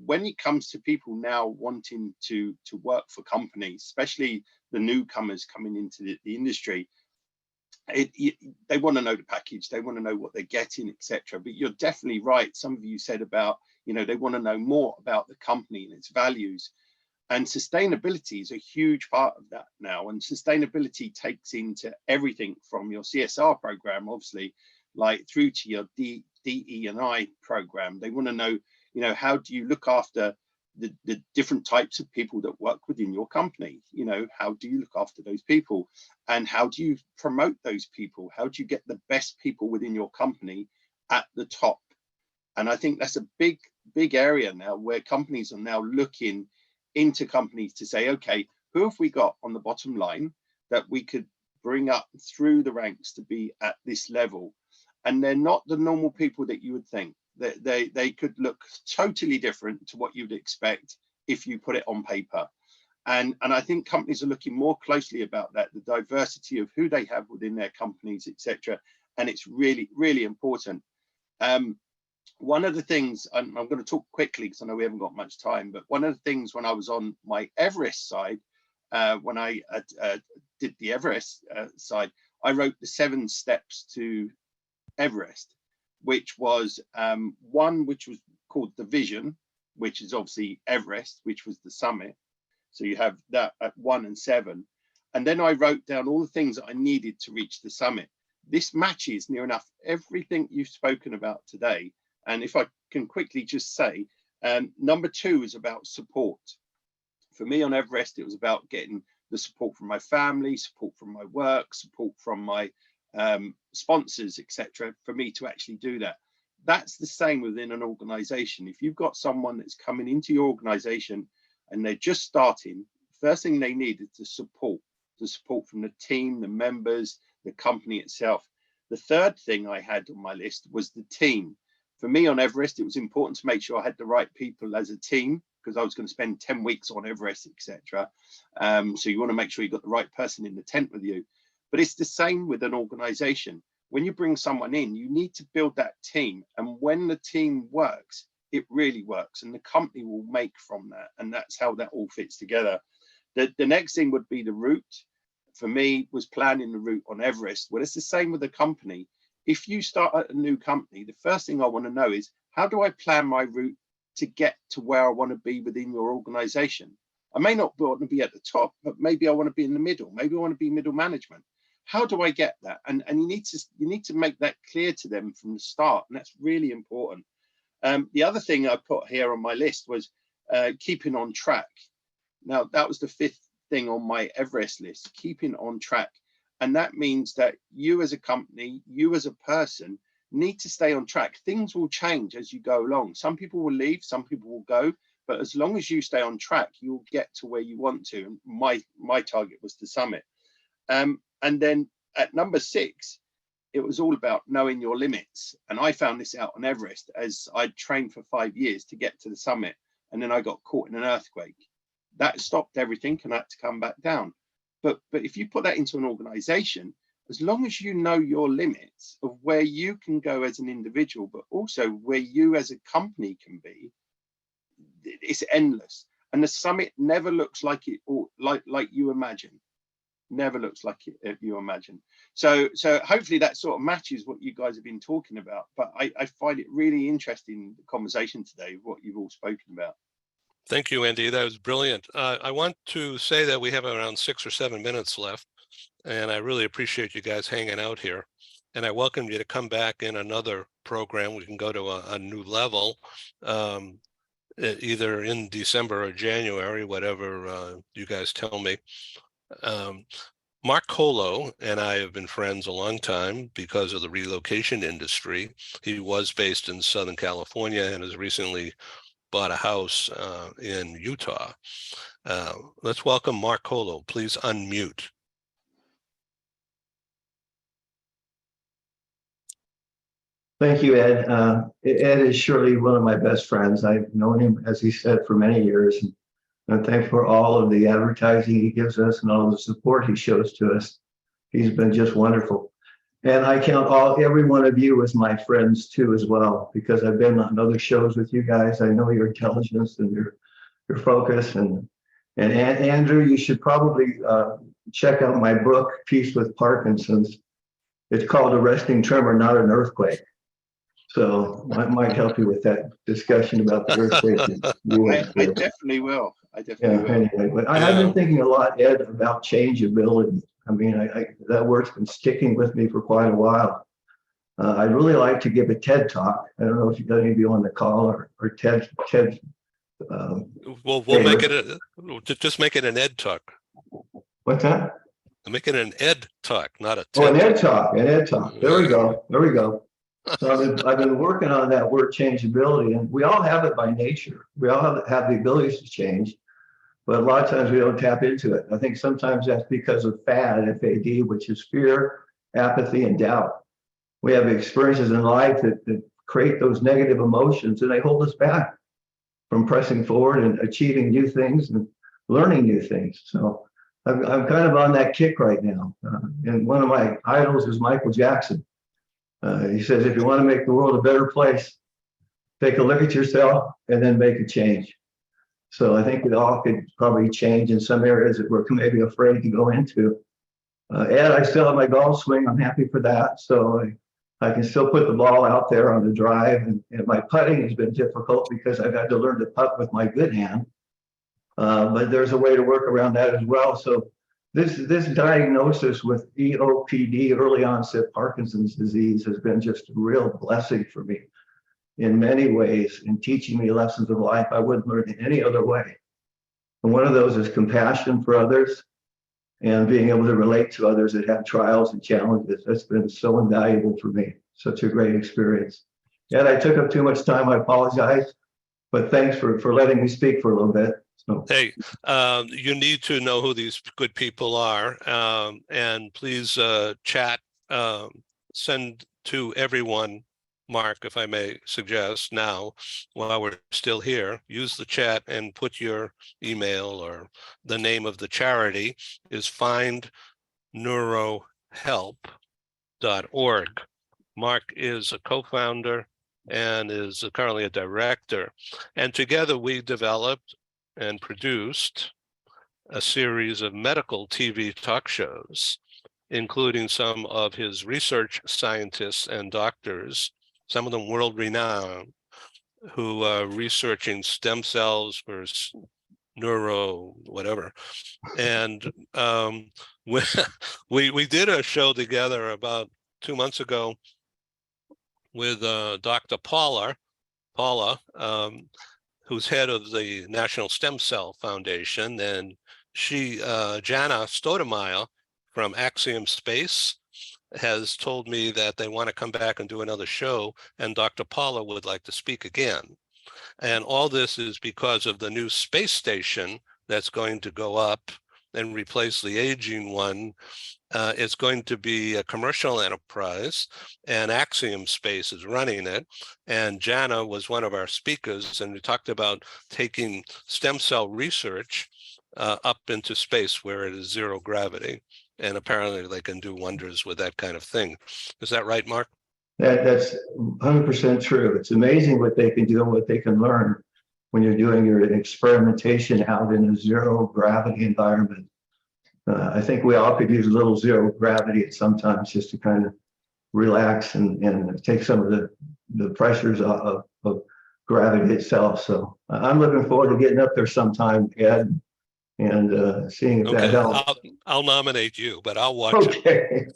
when it comes to people now wanting to work for companies, especially the newcomers coming into the industry, they want to know the package, they want to know what they're getting, etc. But you're definitely right. Some of you said about, they want to know more about the company and its values. And sustainability is a huge part of that now. And sustainability takes into everything from your CSR program, obviously, like through to your DE&I program. They want to know, how do you look after the different types of people that work within your company? How do you look after those people? And how do you promote those people? How do you get the best people within your company at the top? And I think that's a big, big area now where companies are now looking into companies to say, okay, who have we got on the bottom line that we could bring up through the ranks to be at this level? And they're not the normal people that you would think. They could look totally different to what you'd expect if you put it on paper. And I think companies are looking more closely about that, the diversity of who they have within their companies, etc. And it's really, really important. One of the things, I'm going to talk quickly because I know we haven't got much time, but one of the things when I was on my Everest side, when I did the Everest side, I wrote the 7 steps to Everest, which was one which was called the vision, which is obviously Everest, which was the summit. So you have that at 1 and 7. And then I wrote down all the things that I needed to reach the summit. This matches near enough everything you've spoken about today. And if I can quickly just say, number 2 is about support. For me on Everest, it was about getting the support from my family, support from my work, support from my sponsors, etc., for me to actually do that. That's the same within an organization. If you've got someone that's coming into your organization and they're just starting, first thing they need is the support from the team, the members, the company itself. The third thing I had on my list was the team. For me on Everest, it was important to make sure I had the right people as a team because I was going to spend 10 weeks on Everest, etc. So you want to make sure you've got the right person in the tent with you. But it's the same with an organization. When you bring someone in, you need to build that team. And when the team works, it really works. And the company will make from that. And that's how that all fits together. The next thing would be the route. For me, was planning the route on Everest. Well, it's the same with a company. If you start at a new company, the first thing I want to know is, how do I plan my route to get to where I want to be within your organization? I may not want to be at the top, but maybe I want to be in the middle. Maybe I want to be middle management. How do I get that? And you need to make that clear to them from the start. And that's really important. The other thing I put here on my list was keeping on track. Now, that was the 5th thing on my Everest list, keeping on track. And that means that you as a company, you as a person need to stay on track. Things will change as you go along. Some people will leave, some people will go, but as long as you stay on track, you'll get to where you want to. And my target was the summit. And then at number 6, it was all about knowing your limits. And I found this out on Everest as I'd trained for 5 years to get to the summit. And then I got caught in an earthquake. That stopped everything and I had to come back down. But if you put that into an organization, as long as you know your limits of where you can go as an individual, but also where you as a company can be, it's endless. And the summit never looks like it or like you imagine. never looks like you imagine. So hopefully that sort of matches what you guys have been talking about. But I find it really interesting, the conversation today, what you've all spoken about. Thank you, Andy. That was brilliant. I want to say that we have around 6 or 7 minutes left, and I really appreciate you guys hanging out here. And I welcome you to come back in another program. We can go to a new level, either in December or January, whatever you guys tell me. Mark Colo and I have been friends a long time because of the relocation industry. He was based in Southern California and has recently bought a house in Utah. Let's welcome Mark Colo. Please unmute. Thank you, Ed. Ed is surely one of my best friends. I've known him, as he said, for many years. And I'm thankful for all of the advertising he gives us and all the support he shows to us. He's been just wonderful. And I count every one of you as my friends too, as well, because I've been on other shows with you guys. I know your intelligence and your focus. And Andrew, you should probably check out my book, Peace with Parkinson's. It's called Arresting Tremor, Not an Earthquake. So I might help you with that discussion about the earthquake. I definitely will. I definitely will. Anyway, but I've been thinking a lot, Ed, about changeability. I mean, that word's been sticking with me for quite a while. I'd really like to give a TED talk. I don't know if you've got any of you on the call or TED. We'll make it just make it an Ed talk. What's that? Make it an Ed talk, not a TED. Oh, an Ed talk. An Ed talk. There we go. There we go. So I've been working on that word changeability, and we all have it by nature. We all have the abilities to change, but a lot of times we don't tap into it. I think sometimes that's because of FAD, F-A-D, which is fear, apathy, and doubt. We have experiences in life that create those negative emotions, and they hold us back from pressing forward and achieving new things and learning new things. So I'm kind of on that kick right now. And one of my idols is Michael Jackson. He says, if you want to make the world a better place, take a look at yourself and then make a change. So I think we all could probably change in some areas that we're maybe afraid to go into. Ed, I still have my golf swing. I'm happy for that. So I can still put the ball out there on the drive. And my putting has been difficult because I've had to learn to putt with my good hand. But there's a way to work around that as well. So this diagnosis with EOPD, early onset Parkinson's disease, has been just a real blessing for me in many ways, in teaching me lessons of life I wouldn't learn in any other way. And one of those is compassion for others and being able to relate to others that have trials and challenges. That's been so invaluable for me. Such a great experience. And I took up too much time. I apologize, but thanks for letting me speak for a little bit. So. Hey, you need to know who these good people are, and please chat, send to everyone, Mark, if I may suggest now, while we're still here, use the chat and put your email, or the name of the charity is findneurohelp.org. Mark is a co-founder and is currently a director. And together we developed and produced a series of medical TV talk shows, including some of his research scientists and doctors, some of them world-renowned, who are researching stem cells for neuro whatever. And we did a show together about 2 months ago with Dr. Paula, who's head of the National Stem Cell Foundation, and she, Jana Stoudemire from Axiom Space, has told me that they want to come back and do another show, and Dr. Paula would like to speak again. And all this is because of the new space station that's going to go up and replace the aging one. It's going to be a commercial enterprise, and Axiom Space is running it. And Jana was one of our speakers, and we talked about taking stem cell research up into space where it is zero gravity. And apparently they can do wonders with that kind of thing. Is that right, Mark? That's 100% true. It's amazing what they can do and what they can learn when you're doing your experimentation out in a zero gravity environment. I think we all could use a little zero gravity at sometimes just to kind of relax and take some of the pressures of gravity itself. So I'm looking forward to getting up there sometime, Ed, and seeing if that Okay, helps. I'll nominate you, but I'll watch it. Okay.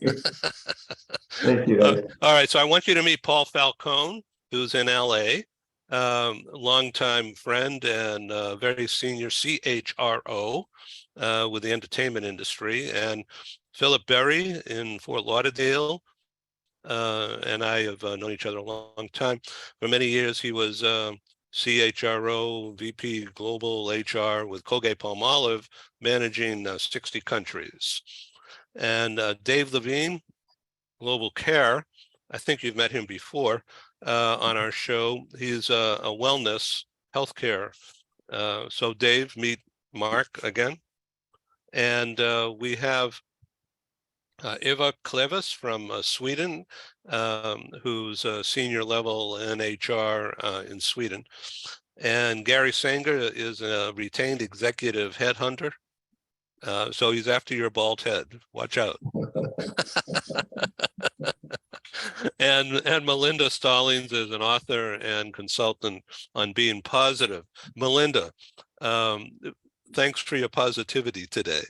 Thank you, Ed. All right, so I want you to meet Paul Falcone, who's in LA, longtime friend and very senior CHRO with the entertainment industry, and Philip Berry in Fort Lauderdale. And I have known each other a long time. For many years, he was CHRO, VP Global HR with Colgate-Palmolive, managing 60 countries. And Dave Levine, Global Care, I think you've met him before on our show. He's a wellness healthcare. So Dave, meet Mark again. And we have Eva Kleves from Sweden, who's a senior level in HR in Sweden. And Gary Sanger is a retained executive headhunter. So he's after your bald head. Watch out. And Melinda Stallings is an author and consultant on being positive. Melinda, thanks for your positivity today.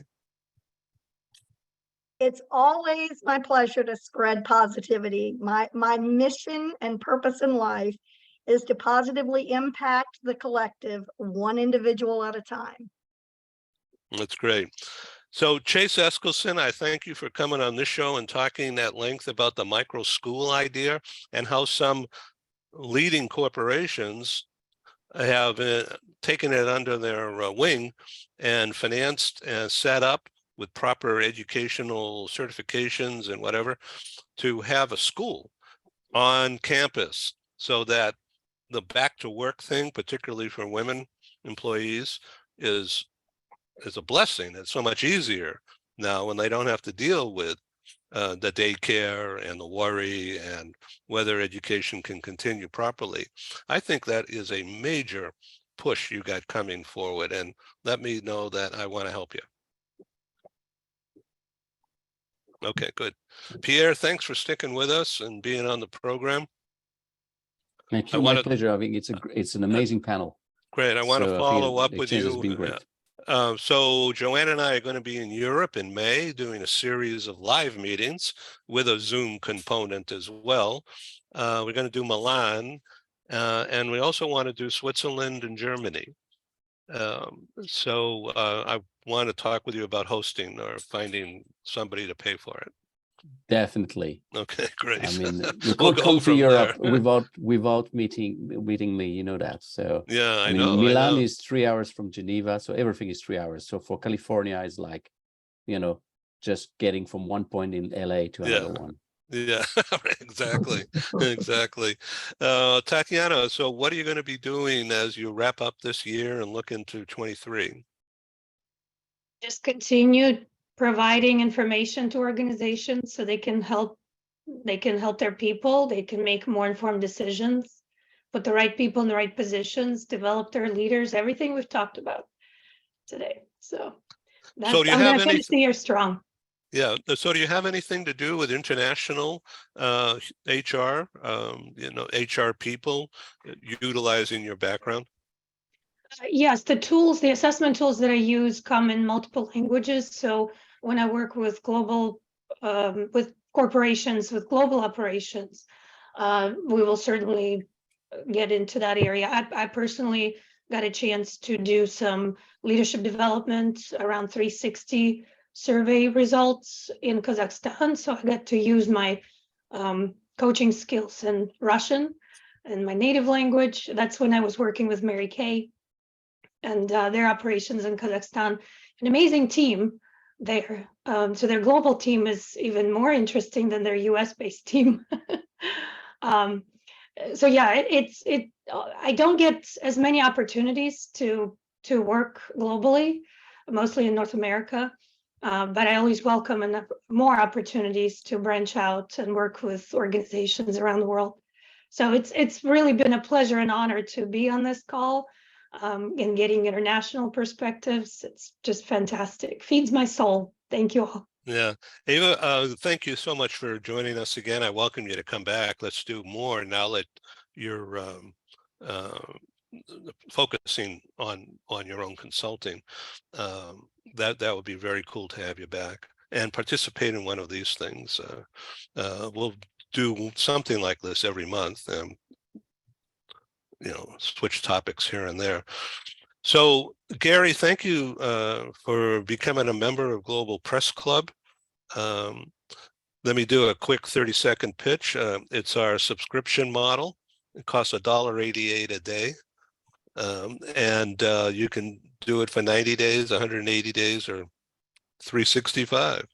It's always my pleasure to spread positivity. My mission and purpose in life is to positively impact the collective, one individual at a time. That's great. So Chase Eskelson, I thank you for coming on this show and talking at length about the micro school idea and how some leading corporations have taken it under their wing and financed and set up with proper educational certifications and whatever to have a school on campus so that the back to work thing, particularly for women employees, is a blessing. It's so much easier now when they don't have to deal with the daycare and the worry and whether education can continue properly. I think that is a major push you got coming forward, and let me know that I want to help you. Okay, good. Pierre, thanks for sticking with us and being on the program. Thank you. My pleasure. I think it's an amazing panel. Great. I want to follow up with you. Has been great. So Joanne and I are going to be in Europe in May doing a series of live meetings with a Zoom component as well. We're going to do Milan, and we also want to do Switzerland and Germany. So I want to talk with you about hosting or finding somebody to pay for it. Definitely. Okay, great. I mean, you can't come to Europe without meeting me. You know that. So yeah, I mean, know. Milan is 3 hours from Geneva, so everything is 3 hours. So for California, it's like, just getting from one point in LA to another one. Yeah, exactly. Exactly. Tatiana, so what are you going to be doing as you wrap up this year and look into 23? Just continue providing information to organizations so they can help their people, they can make more informed decisions, put the right people in the right positions, develop their leaders, everything we've talked about today. So that's, I'm going to finish the year strong. Yeah. So do you have anything to do with international HR, HR people utilizing your background? Yes, the assessment tools that I use come in multiple languages. So when I work with with corporations, with global operations, we will certainly get into that area. I personally got a chance to do some leadership development around 360 survey results in Kazakhstan. So I got to use my coaching skills in Russian and my native language. That's when I was working with Mary Kay and their operations in Kazakhstan. An amazing team there. So their global team is even more interesting than their US-based team. So yeah, I don't get as many opportunities to work globally, mostly in North America. But I always welcome more opportunities to branch out and work with organizations around the world. So it's really been a pleasure and honor to be on this call and getting international perspectives. It's just fantastic. Feeds my soul. Thank you all. Yeah, Ava, thank you so much for joining us again. I welcome you to come back. Let's do more now that you're focusing on your own consulting. That would be very cool to have you back and participate in one of these things. We'll do something like this every month, and switch topics here and there. So, Gary, thank you for becoming a member of Global Press Club. Let me do a quick 30-second pitch. It's our subscription model. It costs $1.88 a day. And you can do it for 90 days, 180 days, or 365.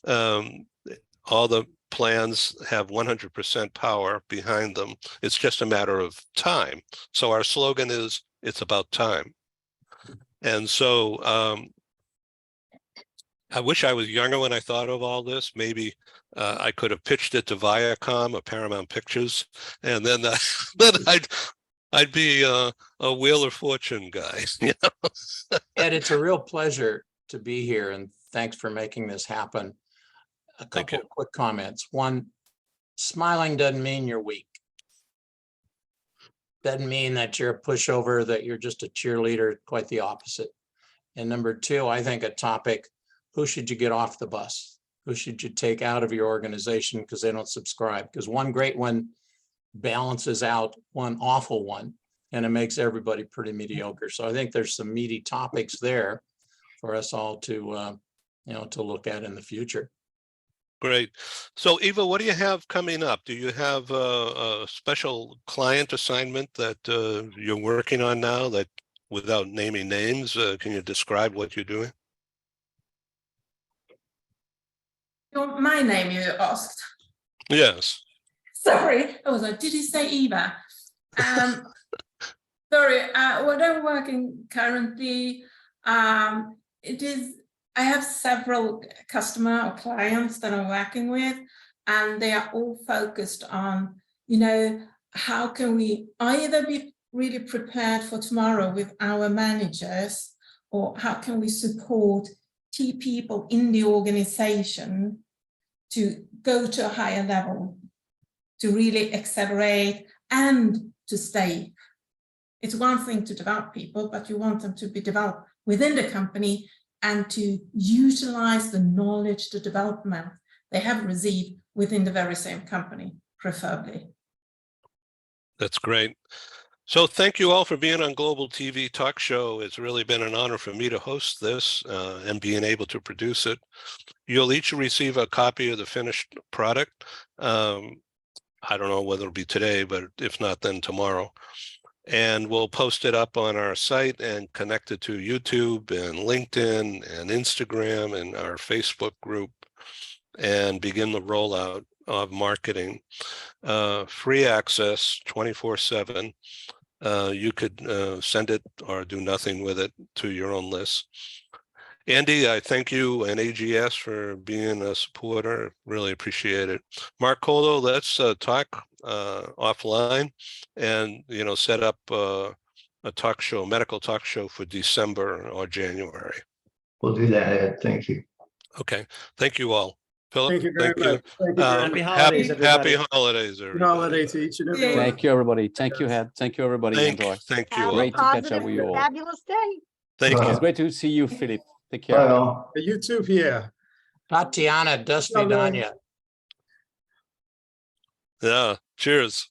All the plans have 100% power behind them. It's just a matter of time. So our slogan is, it's about time. And so I wish I was younger when I thought of all this. Maybe I could have pitched it to Viacom or Paramount Pictures, and then I'd be a Wheel of Fortune guy. Ed, it's a real pleasure to be here, and thanks for making this happen. A couple of quick comments. One, smiling doesn't mean you're weak. Doesn't mean that you're a pushover, that you're just a cheerleader, quite the opposite. And number two, I think a topic, who should you get off the bus? Who should you take out of your organization because they don't subscribe? Because one great one balances out one awful one, and it makes everybody pretty mediocre. So I think there's some meaty topics there for us all to, to look at in the future. Great. So, Eva, what do you have coming up? Do you have a special client assignment that you're working on now that, without naming names, can you describe what you're doing? My name, you asked. Yes. Sorry, I was like, did you say Eva? Sorry, what I'm working currently, I have several customer or clients that I'm working with, and they are all focused on, how can we either be really prepared for tomorrow with our managers, or how can we support key people in the organization to go to a higher level, to really accelerate and to stay. It's one thing to develop people, but you want them to be developed within the company and to utilize the knowledge, the development they have received within the very same company, preferably. That's great. So thank you all for being on Global TV Talk Show. It's really been an honor for me to host this and being able to produce it. You'll each receive a copy of the finished product. I don't know whether it'll be today, but if not, then tomorrow. And we'll post it up on our site and connect it to YouTube and LinkedIn and Instagram and our Facebook group, and begin the rollout of marketing. Free access 24/7. You could send it or do nothing with it to your own list. Andy, I thank you and AGS for being a supporter. Really appreciate it. Mark Colo, let's talk offline and set up a talk show, medical talk show for December or January. We'll do that, Ed. Thank you. Okay. Thank you all. Philip, Thank you very much. Thank you. Happy holidays, everybody. Happy holidays, Good everybody. holiday to each and every one. Thank you, everybody. Thank you, Ed. Thank you, everybody. Thank you Have all. Great a to catch up positive, with you all. fabulous day. Thank It's you. great to see you, Philip. Take care. Bye all. You too, Pierre. Tatiana, do svidaniya. Yeah. Cheers.